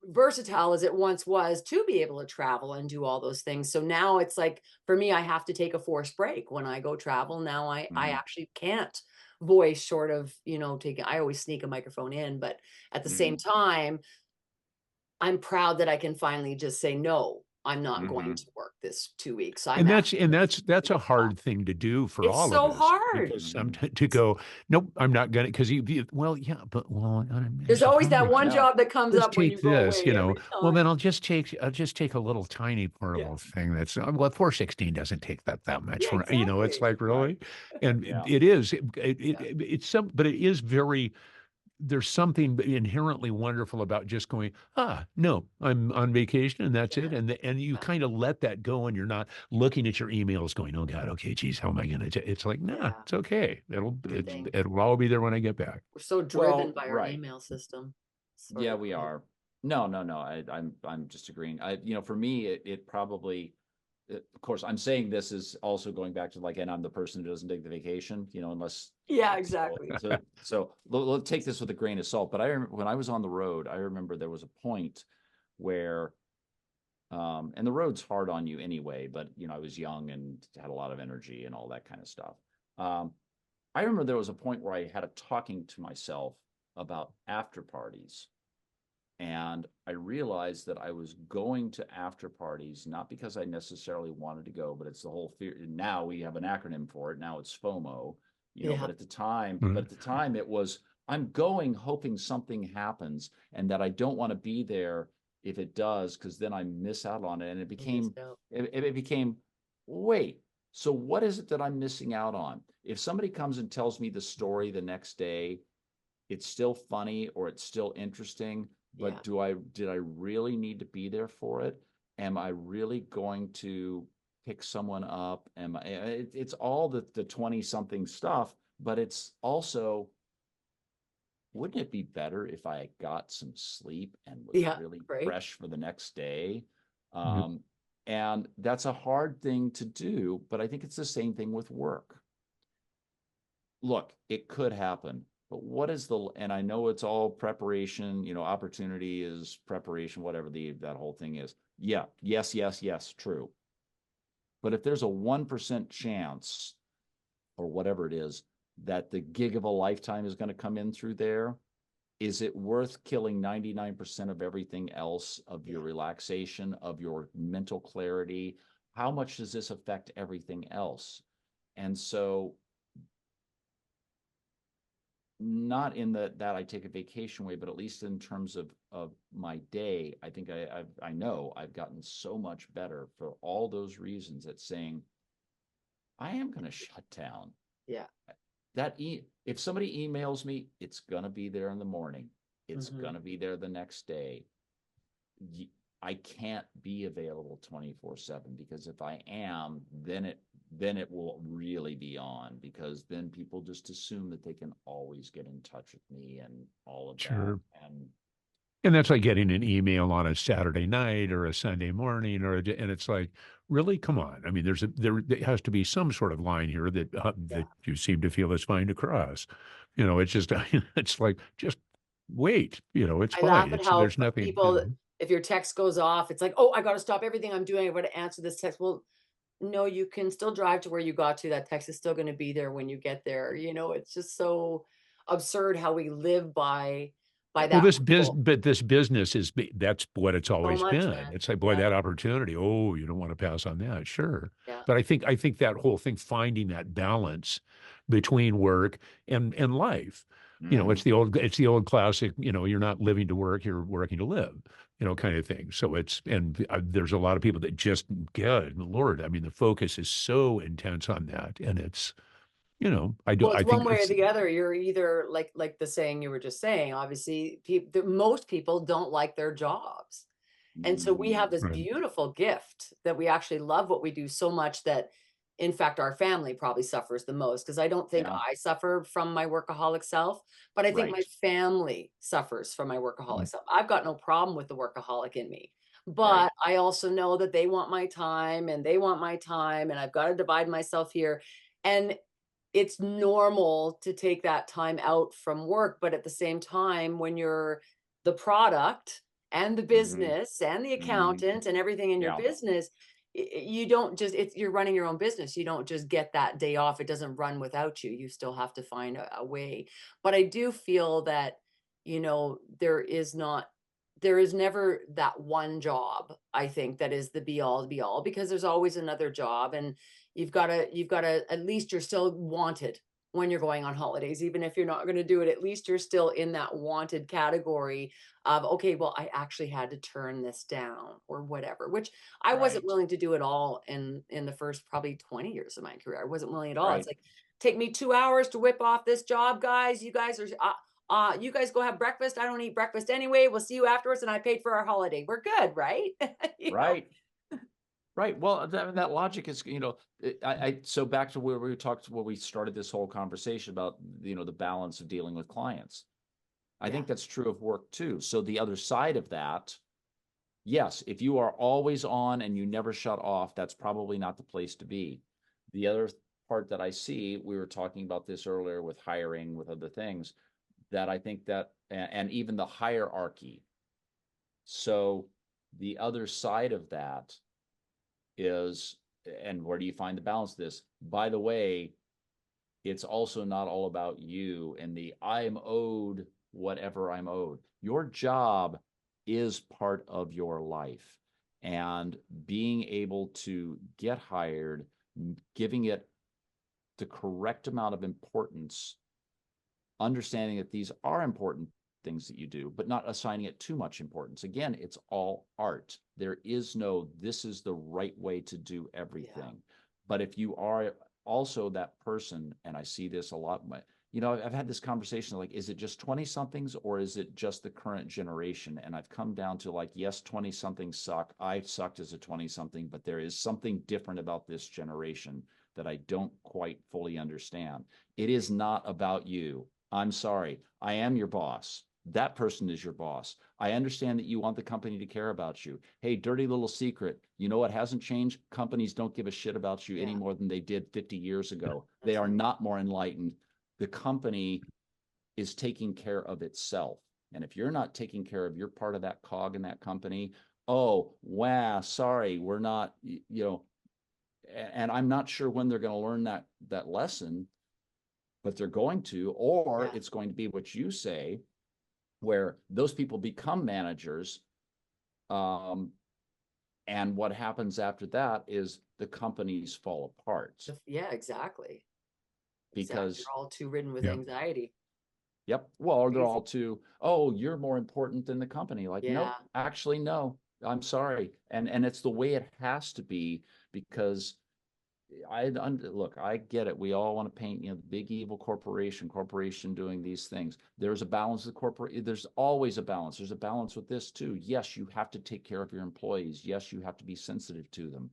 S3: versatile as it once was to be able to travel and do all those things. So now it's like, for me, I have to take a forced break when I go travel. Now I actually can't voice short of, I always sneak a microphone in, but at the same time, I'm proud that I can finally just say, no, I'm not going to work this 2 weeks.
S5: And that's a hard thing to do for all of us.
S3: It's so hard.
S5: Because to go, nope, I'm not gonna, because
S3: there's always that one job that comes up when you go
S5: this,
S3: away
S5: well, then I'll just take a little tiny portable thing that's, well, 416 doesn't take that much.
S3: Yeah, exactly.
S5: It's like, really? And it is, but it is very, there's something inherently wonderful about just going, no, I'm on vacation and that's it. And you kind of let that go and you're not looking at your emails going, oh God, okay, geez, how am I going to, it's like, nah, it's okay. It'll all be there when I get back.
S3: We're so driven by our email system.
S4: Yeah, we are. No, I'm just agreeing. For me, it probably, of course, I'm saying this is also going back to and I'm the person who doesn't take the vacation, unless.
S3: Yeah, exactly.
S4: So we'll take this with a grain of salt. But I remember when I was on the road, I remember there was a point where, and the road's hard on you anyway, but I was young and had a lot of energy and all that kind of stuff. I remember there was a point where I had a talking to myself about after parties. And I realized that I was going to after parties, not because I necessarily wanted to go, but it's the whole fear. Now we have an acronym for it. Now it's FOMO, but at the time, it was, I'm going hoping something happens and that I don't want to be there if it does, because then I miss out on it. And it became, wait, so what is it that I'm missing out on? If somebody comes and tells me the story the next day, it's still funny or it's still interesting. But did I really need to be there for it? Am I really going to pick someone up? It's all the 20-something stuff, but it's also, wouldn't it be better if I got some sleep and was really fresh for the next day? And that's a hard thing to do, but I think it's the same thing with work. Look, it could happen. But what is and I know it's all preparation, opportunity is preparation, whatever that whole thing is. Yeah. Yes. True. But if there's a 1% chance or whatever it is that the gig of a lifetime is going to come in through there, is it worth killing 99% of everything else, of your relaxation, of your mental clarity? How much does this affect everything else? And so, not in that I take a vacation way, but at least in terms of my day, I think I know I've gotten so much better for all those reasons at saying, I am going to shut down.
S3: Yeah.
S4: If somebody emails me, it's going to be there in the morning. It's going to be there the next day. I can't be available 24/7, because if I am, then it will really be on, because then people just assume that they can always get in touch with me and all of that.
S5: And that's like getting an email on a Saturday night or a Sunday morning, and it's like, really, come on. I mean, there has to be some sort of line here that you seem to feel is fine to cross. It's just, it's like, just wait. It's fine. There's nothing.
S3: People, if your text goes off, it's like, oh, I got to stop everything I'm doing. I've got to answer this text. Well, no, you can still drive to where you got to. That text is still going to be there when you get there. It's just so absurd how we live by that.
S5: Well, this business that's what it's always been. Man. It's like, boy, that opportunity. Oh, you don't want to pass on that. Sure. Yeah. But I think that whole thing, finding that balance between work and life, it's the old classic, you're not living to work, you're working to live, kind of thing. So there's a lot of people that just, God, Lord, I mean, the focus is so intense on that. And it's, you know, I do.
S3: Well,
S5: I
S3: it's
S5: think
S3: one way or
S5: that's
S3: the other. You're either like the saying you were just saying, obviously, most people don't like their jobs. And so we have this
S5: right.
S3: beautiful gift that we actually love what we do so much that, in fact, our family probably suffers the most, because I don't think
S4: Yeah.
S3: I suffer from my workaholic self, but I think my
S4: Right.
S3: family suffers from my workaholic
S5: Mm.
S3: self. I've got no problem with the workaholic in me,
S4: Right.
S3: but I also know that they want my time and they want my time, and I've got to divide myself here. And it's normal to take that time out from work, but at the same time, when you're the product and the
S4: Mhm.
S3: business and the
S4: Mhm.
S3: accountant and everything in your
S4: Yeah.
S3: business, you don't just, you're running your own business. You don't just get that day off. It doesn't run without you. You still have to find a way. But I do feel that, there is never that one job, I think, that is the be all, because there's always another job. And you've got to, at least you're still wanted when you're going on holidays. Even if you're not going to do it, at least you're still in that wanted category of, okay, well, I actually had to turn this down or whatever, which I wasn't
S4: Right.
S3: willing to do at all in the first probably 20 years of my career. I wasn't willing at all. It's
S4: Right.
S3: like, take me 2 hours to whip off this job, guys. You guys are you guys go have breakfast. I don't eat breakfast anyway. We'll see you afterwards, and I paid for our holiday. We're good, right?
S4: Right. Right. Well, that logic is, so back to where we started this whole conversation about, the balance of dealing with clients. I think
S3: Yeah.
S4: that's true of work too. So the other side of that, yes, if you are always on and you never shut off, that's probably not the place to be. The other part that I see, we were talking about this earlier with hiring, with other things, that I think that, and even the hierarchy. So the other side of that is, and where do you find the balance of this? By the way, it's also not all about you and the I'm owed whatever I'm owed. Your job is part of your life. And being able to get hired, giving it the correct amount of importance, understanding that these are important things that you do, but not assigning it too much importance. Again, it's all art. There is no, this is the right way to do everything.
S3: Yeah.
S4: But if you are also that person, and I see this a lot, I've had this conversation, like, is it just 20 somethings or is it just the current generation? And I've come down to, like, yes, 20 somethings suck. I sucked as a 20 something, but there is something different about this generation that I don't quite fully understand. It is not about you. I'm sorry. I am your boss. That person is your boss. I understand that you want the company to care about you. Hey, dirty little secret. You know what hasn't changed? Companies don't give a shit about you any more than they did 50 years ago. They are not more enlightened. The company is taking care of itself. And if you're not taking care of your part of that cog in that company, oh, wow, sorry, we're not, and I'm not sure when they're going to learn that lesson, but they're going to, or it's going to be what you say, where those people become managers. And what happens after that is the companies fall apart.
S3: Yeah, exactly.
S4: Because
S3: they're all too ridden with
S5: Yeah.
S3: anxiety.
S4: Yep. Well, they're
S3: Crazy.
S4: all too, oh, you're more important than the company. Like, nope,
S3: Yeah.
S4: actually, no, I'm sorry. And it's the way it has to be, because look, I get it. We all want to paint, the big evil corporation doing these things. There's a balance with corporate. There's always a balance. There's a balance with this too. Yes, you have to take care of your employees. Yes, you have to be sensitive to them.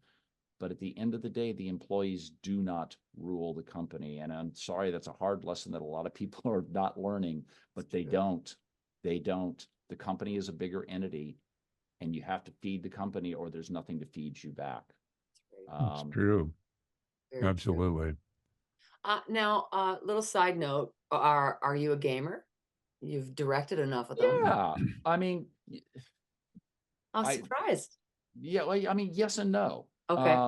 S4: But at the end of the day, the employees do not rule the company. And I'm sorry, that's a hard lesson that a lot of people are not learning, but they don't. They don't. The company is a bigger entity, and you have to feed the company, or there's nothing to feed you back.
S5: It's true.
S3: Very
S5: Absolutely.
S3: true. Now, little side note: Are you a gamer? You've directed enough of them.
S4: Yeah, I mean,
S3: I'm
S4: I
S3: surprised.
S4: yeah, well, I mean, yes and no.
S3: Okay.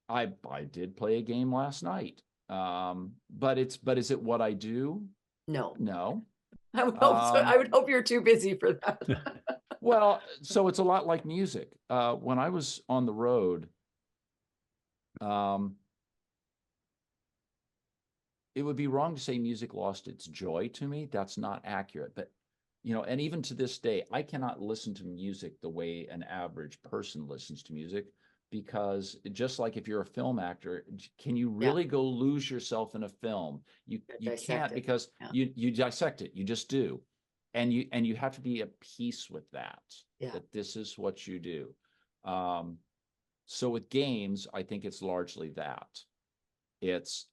S4: I did play a game last night. But is it what I do?
S3: No,
S4: No.
S3: I would hope so. I would hope you're too busy for that.
S4: Well, so it's a lot like music. When I was on the road, it would be wrong to say music lost its joy to me. That's not accurate. But, and even to this day, I cannot listen to music the way an average person listens to music. because just like if you're a film actor, can you really go lose yourself in a film? You can't, because you dissect it. You just do. And you have to be at peace with that, that this is what you do. So with games, I think it's largely that. It's,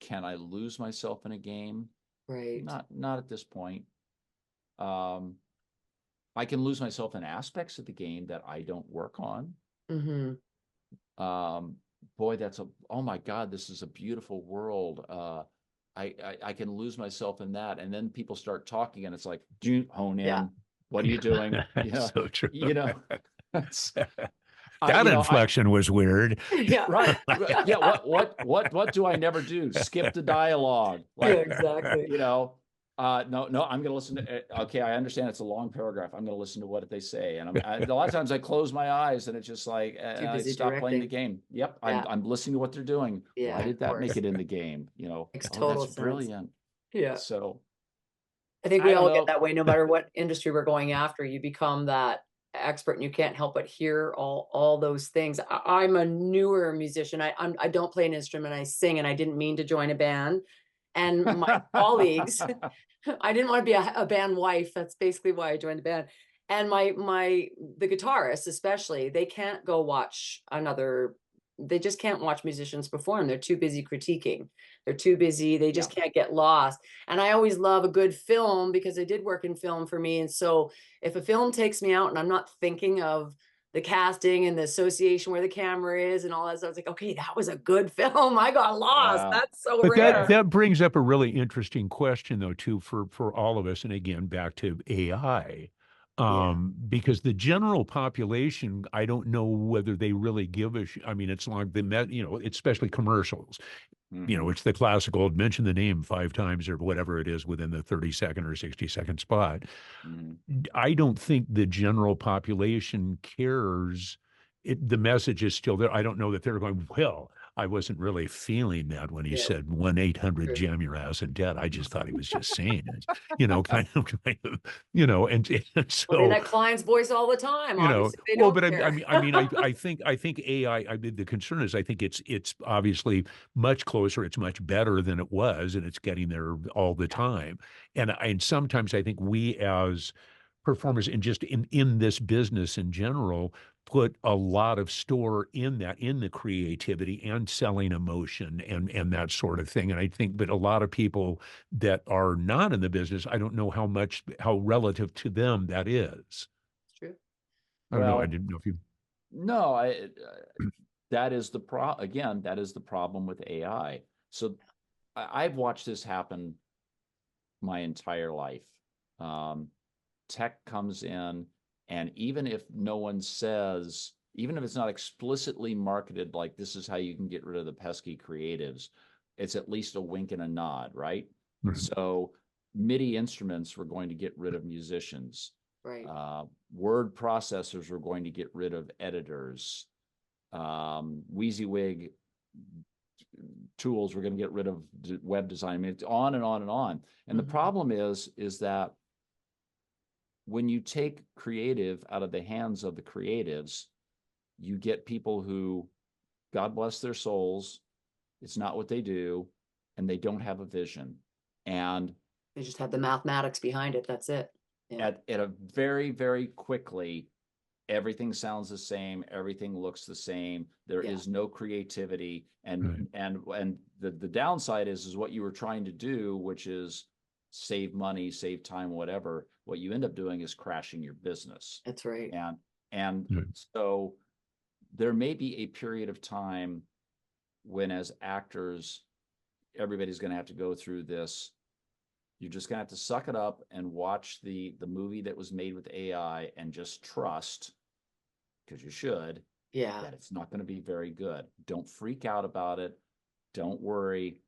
S4: can I lose myself in a game?
S3: Right.
S4: Not at this point. I can lose myself in aspects of the game that I don't work on. Boy, oh my God, this is a beautiful world. I can lose myself in that. And then people start talking and it's like, hone in. What are you doing?
S5: So true.
S4: That
S5: inflection was weird.
S4: Right. Yeah. What do I never do? Skip the dialogue.
S3: Exactly.
S4: No, I'm going to listen to, okay, I understand it's a long paragraph. I'm going to listen to what they say. And a lot of times I close my eyes and it's just like, I stop playing the game. Yep. I'm listening to what they're doing.
S3: Yeah,
S4: why did that make it in the game?
S3: Makes total
S4: that's
S3: sense.
S4: Brilliant.
S3: Yeah.
S4: So
S3: I think we all get that way, no matter what industry we're going after. You become that expert and you can't help but hear all those things. I'm a newer musician. I don't play an instrument. I sing, and I didn't mean to join a band. And my colleagues, I didn't want to be a band wife. That's basically why I joined the band. And the guitarists especially, they can't go watch they just can't watch musicians perform. They're too busy critiquing. They're too busy. They just can't get lost. And I always love a good film because I did work in film for me. And so if a film takes me out and I'm not thinking of the casting and the association where the camera is and all that stuff, it's like, okay, that was a good film. I got lost. That's so rare.
S5: That brings up a really interesting question, though, too, for all of us. And again, back to AI. Because the general population, I don't know whether they really give a I mean, it's like especially commercials. It's the classical, mention the name 5 times or whatever it is within the 30-second or 60-second spot. I don't think the general population cares. The message is still there. I don't know that they're going, well, I wasn't really feeling that when he said 1-800 jam your ass in debt. I just thought he was just saying it, kind of, and so
S3: they let clients voice all the time. They don't care.
S5: I think AI. The concern is, I think it's obviously much closer. It's much better than it was, and it's getting there all the time. And sometimes I think we as performers and just in this business in general put a lot of store in the creativity and selling emotion and that sort of thing. And I think, but a lot of people that are not in the business, I don't know how relative to them that is.
S3: It's true.
S5: I don't know. I didn't know if you.
S4: No, that is the problem with AI. So I've watched this happen my entire life. Tech comes in, and even if no one says, even if it's not explicitly marketed like this is how you can get rid of the pesky creatives, it's at least a wink and a nod, right? So MIDI instruments were going to get rid of musicians.
S3: Right.
S4: Word processors were going to get rid of editors. WYSIWYG tools were going to get rid of web design. I mean, it's on and on and on. And the problem is that when you take creative out of the hands of the creatives, you get people who, God bless their souls, it's not what they do, and they don't have a vision. And
S3: they just have the mathematics behind it. That's it.
S4: At a very, very quickly, everything sounds the same. Everything looks the same. There is no creativity. And the downside is what you were trying to do, which is save money, save time, whatever. What you end up doing is crashing your business.
S3: That's right.
S4: So there may be a period of time when, as actors, everybody's going to have to go through this. You're just going to have to suck it up and watch the movie that was made with AI and just trust, because you should, that it's not going to be very good. Don't freak out about it. Don't worry.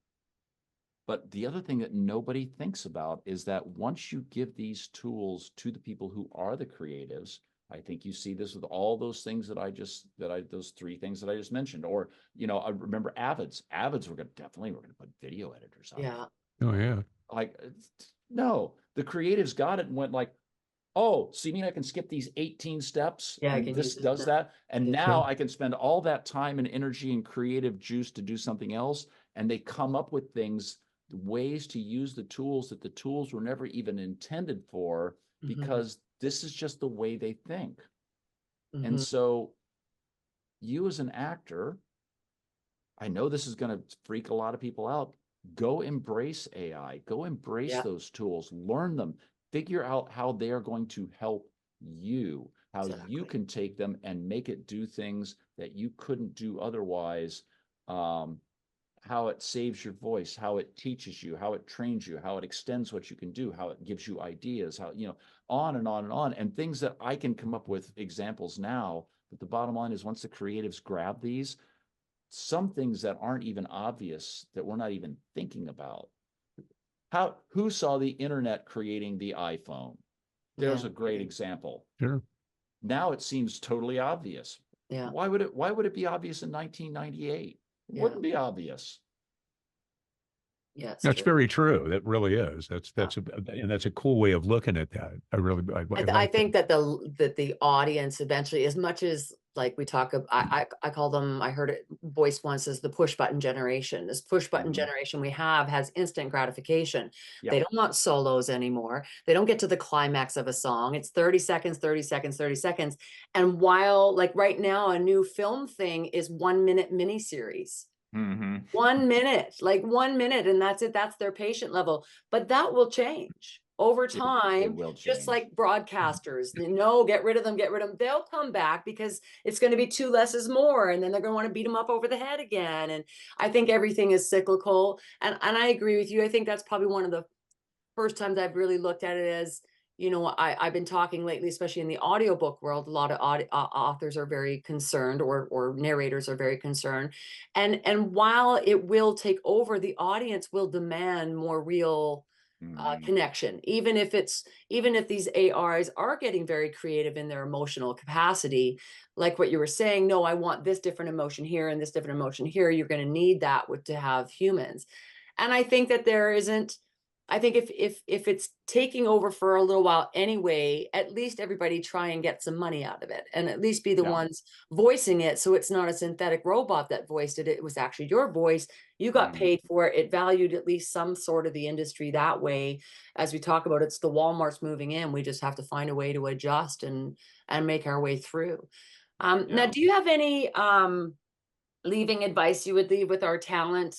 S4: But the other thing that nobody thinks about is that once you give these tools to the people who are the creatives, I think you see this with all those things those 3 things that I just mentioned. Or, I remember Avids. Avids were going to put video editors on.
S3: Yeah.
S5: Oh, yeah.
S4: Like, no, the creatives got it and went like, oh, so you mean I can skip these 18 steps
S3: Yeah, I
S4: and
S3: can
S4: this
S3: use it
S4: does
S3: now.
S4: that? And
S3: Yeah.
S4: now
S5: Yeah.
S4: I can spend all that time and energy and creative juice to do something else. And they come up with things, ways to use the tools that the tools were never even intended for, because this is just the way they think. And so you as an actor, I know this is going to freak a lot of people out. Go embrace AI, go embrace
S3: Yeah.
S4: those tools, learn them, figure out how they are going to help you, how you
S3: Exactly.
S4: can take them and make it do things that you couldn't do otherwise. How it saves your voice, how it teaches you, how it trains you, how it extends what you can do, how it gives you ideas, how, you know, on and on and on, and things that I can come up with examples now. But the bottom line is, once the creatives grab these, some things that aren't even obvious, that we're not even thinking about. Who saw the internet creating the iPhone? There's
S3: Yeah.
S4: a great example.
S5: Sure.
S4: Now it seems totally obvious.
S3: Yeah.
S4: Why would it be obvious in 1998? It
S3: Yeah.
S4: wouldn't be obvious.
S3: Yeah. It's
S5: That's
S3: true.
S5: very true. That really is. And that's a cool way of looking at that. I
S3: I
S5: like
S3: think that the audience eventually, as much as like we talk about, I call them, I heard it voiced once as the push button generation. This push button generation we have has instant gratification.
S4: Yeah.
S3: They don't want solos anymore. They don't get to the climax of a song. It's 30 seconds, 30 seconds, 30 seconds. And while like right now, a new film thing is 1 minute miniseries. 1 minute, like 1 minute, and that's it. That's their patient level. But that will change over
S4: It
S3: time,
S4: will
S3: just
S4: change.
S3: like broadcasters. No, get rid of them, get rid of them. They'll come back because it's going to be two less is more, and then they're going to want to beat them up over the head again. And I think everything is cyclical. And I agree with you. I think that's probably one of the first times I've really looked at it as, you know, I've been talking lately, especially in the audiobook world, a lot of authors are very concerned, or narrators are very concerned. And while it will take over, the audience will demand more real connection, even if these ARs are getting very creative in their emotional capacity, like what you were saying. No, I want this different emotion here and this different emotion here. You're going to need that to have humans. And I think that there isn't, I think if it's taking over for a little while anyway, at least everybody try and get some money out of it, and at least be the ones voicing it, so it's not a synthetic robot that voiced it. It was actually your voice. You got paid for it. It valued at least some sort of the industry that way. As we talk about, it's the Walmarts moving in. We just have to find a way to adjust and make our way through. Now, do you have any leaving advice you would leave with our talent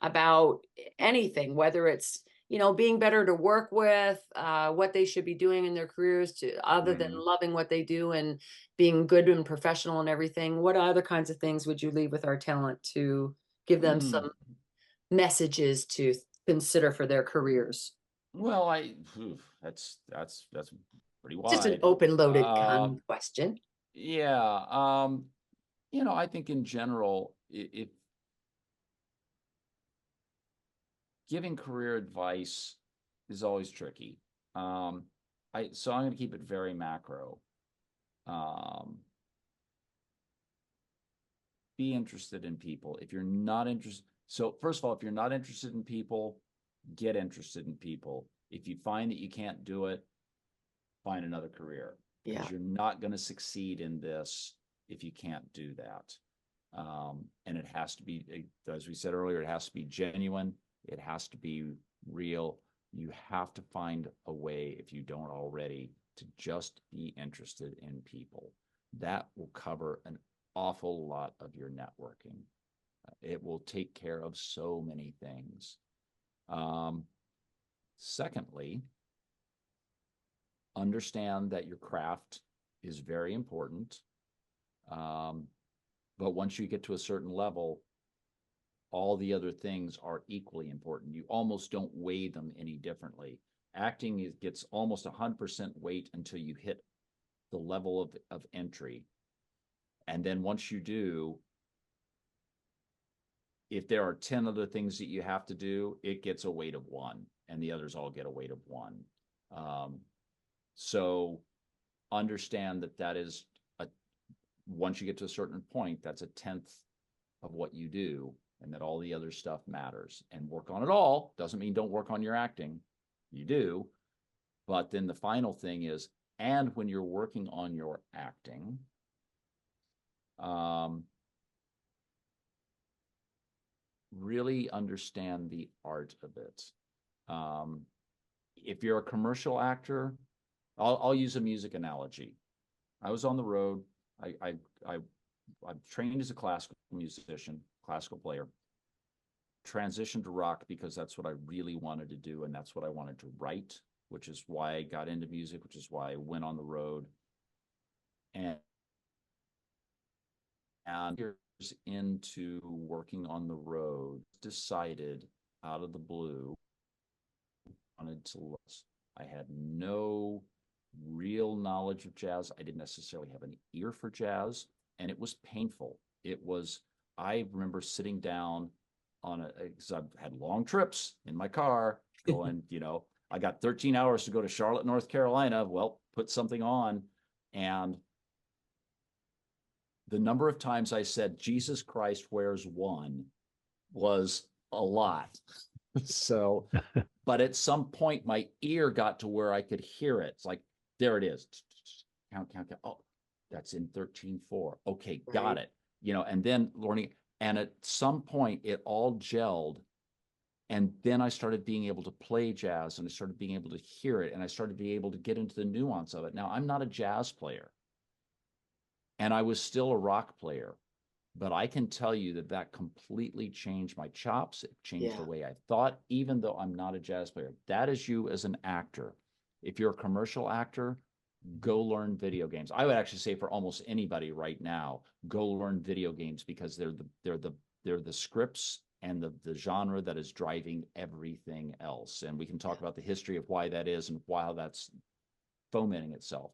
S3: about anything, whether it's, you know, being better to work with, what they should be doing in their careers to, other than loving what they do and being good and professional and everything? What other kinds of things would you leave with our talent to give them some messages to consider for their careers?
S4: Well, that's pretty
S3: Just an
S4: wide.
S3: open loaded question.
S4: Yeah. You know, I think in general, if giving career advice is always tricky. So I'm going to keep it very macro. Be interested in people. If you're not interested, so first of all, if you're not interested in people, get interested in people. If you find that you can't do it, find another career, because you're not going to succeed in this if you can't do that. And it has to be, as we said earlier, it has to be genuine. It has to be real. You have to find a way, if you don't already, to just be interested in people. That will cover an awful lot of your networking. It will take care of so many things. Secondly, understand that your craft is very important. But once you get to a certain level, all the other things are equally important. You almost don't weigh them any differently. Acting gets almost 100% weight until you hit the level of entry. And then once you do, if there are 10 other things that you have to do, it gets a weight of 1, and the others all get a weight of 1. So understand that is once you get to a certain point, that's 1/10 of what you do, and that all the other stuff matters. And work on it all. Doesn't mean don't work on your acting. You do. But then the final thing is, and when you're working on your acting, really understand the art of it. If you're a commercial actor, I'll use a music analogy. I was on the road. I'm trained as a classical musician, classical player. Transitioned to rock because that's what I really wanted to do, and that's what I wanted to write, which is why I got into music, which is why I went on the road. And years into working on the road, decided out of the blue, wanted to. I had no real knowledge of jazz. I didn't necessarily have an ear for jazz, and it was painful. I remember sitting down because I've had long trips in my car going, I got 13 hours to go to Charlotte, North Carolina. Well, put something on. And the number of times I said, Jesus Christ, where's one, was a lot. So, but at some point my ear got to where I could hear it. It's like, there it is. Count. Oh, that's in 13/4. Okay, got it. And then learning, and at some point it all gelled. And then I started being able to play jazz, and I started being able to hear it, and I started being able to get into the nuance of it. Now, I'm not a jazz player, and I was still a rock player, but I can tell you that completely changed my chops. It changed the way I thought, even though I'm not a jazz player. That is you as an actor. If you're a commercial actor, go learn video games. I would actually say for almost anybody right now, go learn video games, because they're the scripts and the genre that is driving everything else. And we can talk about the history of why that is and why that's fomenting itself.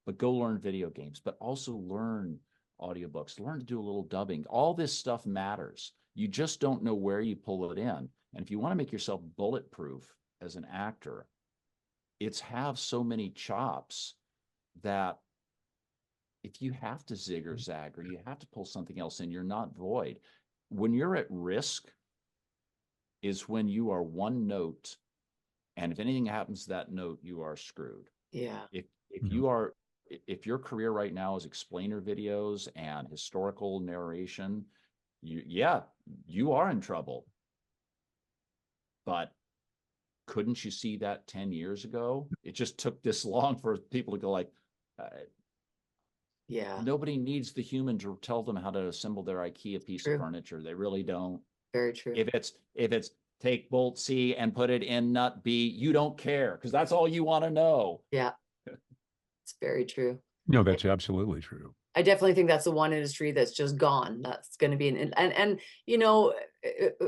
S4: But go learn video games, but also learn audiobooks, learn to do a little dubbing. All this stuff matters. You just don't know where you pull it in. And if you want to make yourself bulletproof as an actor, it's have so many chops that if you have to zig or zag, or you have to pull something else in, you're not void. When you're at risk is when you are one note, and if anything happens to that note, you are screwed.
S3: Yeah.
S4: If your career right now is explainer videos and historical narration, you are in trouble. But couldn't you see that 10 years ago? It just took this long for people to go like, nobody needs the human to tell them how to assemble their IKEA piece of furniture. They really don't.
S3: Very true.
S4: If it's take bolt C and put it in nut B, you don't care, because that's all you want to know.
S3: Yeah. It's very true.
S5: No, that's absolutely true.
S3: I definitely think that's the one industry that's just gone. That's going to be and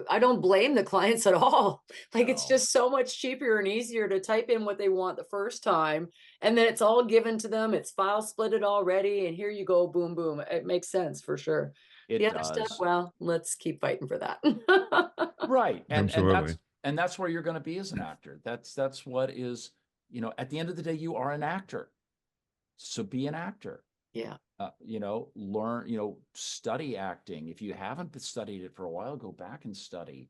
S3: I don't blame the clients at all. Like, it's just so much cheaper and easier to type in what they want the first time, and then it's all given to them. It's file splitted already, and here you go, boom, boom. It makes sense for sure. The other stuff, well, let's keep fighting for that.
S4: Right.
S5: Absolutely.
S4: And that's where you're going to be as an actor. That's what is, at the end of the day, you are an actor. So be an actor.
S3: Yeah.
S4: Learn, study acting. If you haven't studied it for a while, go back and study.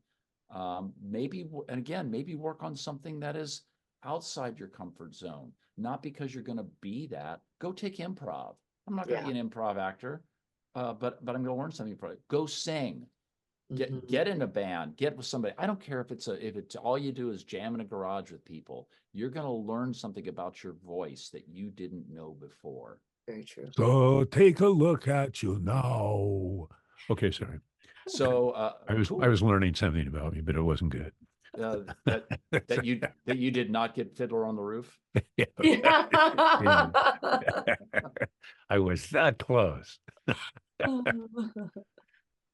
S4: Maybe work on something that is outside your comfort zone. Not because you're going to be that. Go take improv. I'm not going to be an improv actor, but I'm going to learn something from it. Go sing. Get in a band. Get with somebody. I don't care if it's all you do is jam in a garage with people. You're going to learn something about your voice that you didn't know before.
S3: Very true.
S5: So take a look at you now. Okay, sorry.
S4: So
S5: I was learning something about me, but it wasn't good.
S4: That you did not get Fiddler on the Roof.
S5: Yeah. I was that close.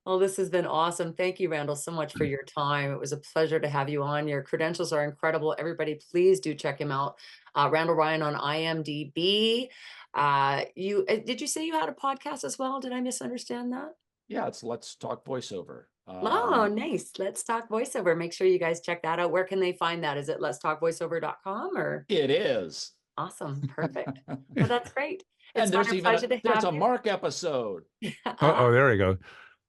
S3: Well, this has been awesome. Thank you, Randall, so much for your time. It was a pleasure to have you on. Your credentials are incredible. Everybody, please do check him out. Randall Ryan on IMDb. Did you say you had a podcast as well? Did I misunderstand that?
S4: Yeah, it's Let's Talk Voiceover.
S3: Oh, nice. Let's Talk Voiceover. Make sure you guys check that out. Where can they find that? Is it letstalkvoiceover.com or?
S4: It is.
S3: Awesome. Perfect. Well, that's great.
S4: And there's a Mark episode.
S5: Oh, there we go.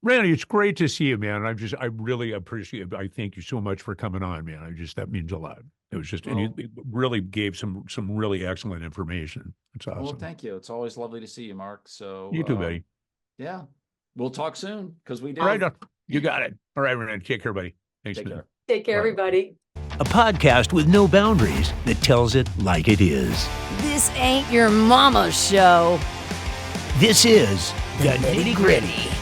S5: Randy, it's great to see you, man. I really appreciate it. I thank you so much for coming on, man. That means a lot. It was just, and you really gave some really excellent information. It's awesome.
S4: Well, thank you. It's always lovely to see you, Mark. So
S5: You too, buddy.
S4: Yeah, we'll talk soon because we do.
S5: All right, you got it. All right, Rand, take care, buddy. Thanks,
S4: Take
S5: man.
S4: care.
S3: Take care,
S5: Bye.
S3: everybody.
S1: A podcast with no boundaries that tells it like it is.
S2: This ain't your mama's show.
S1: This is the Nitty Gritty.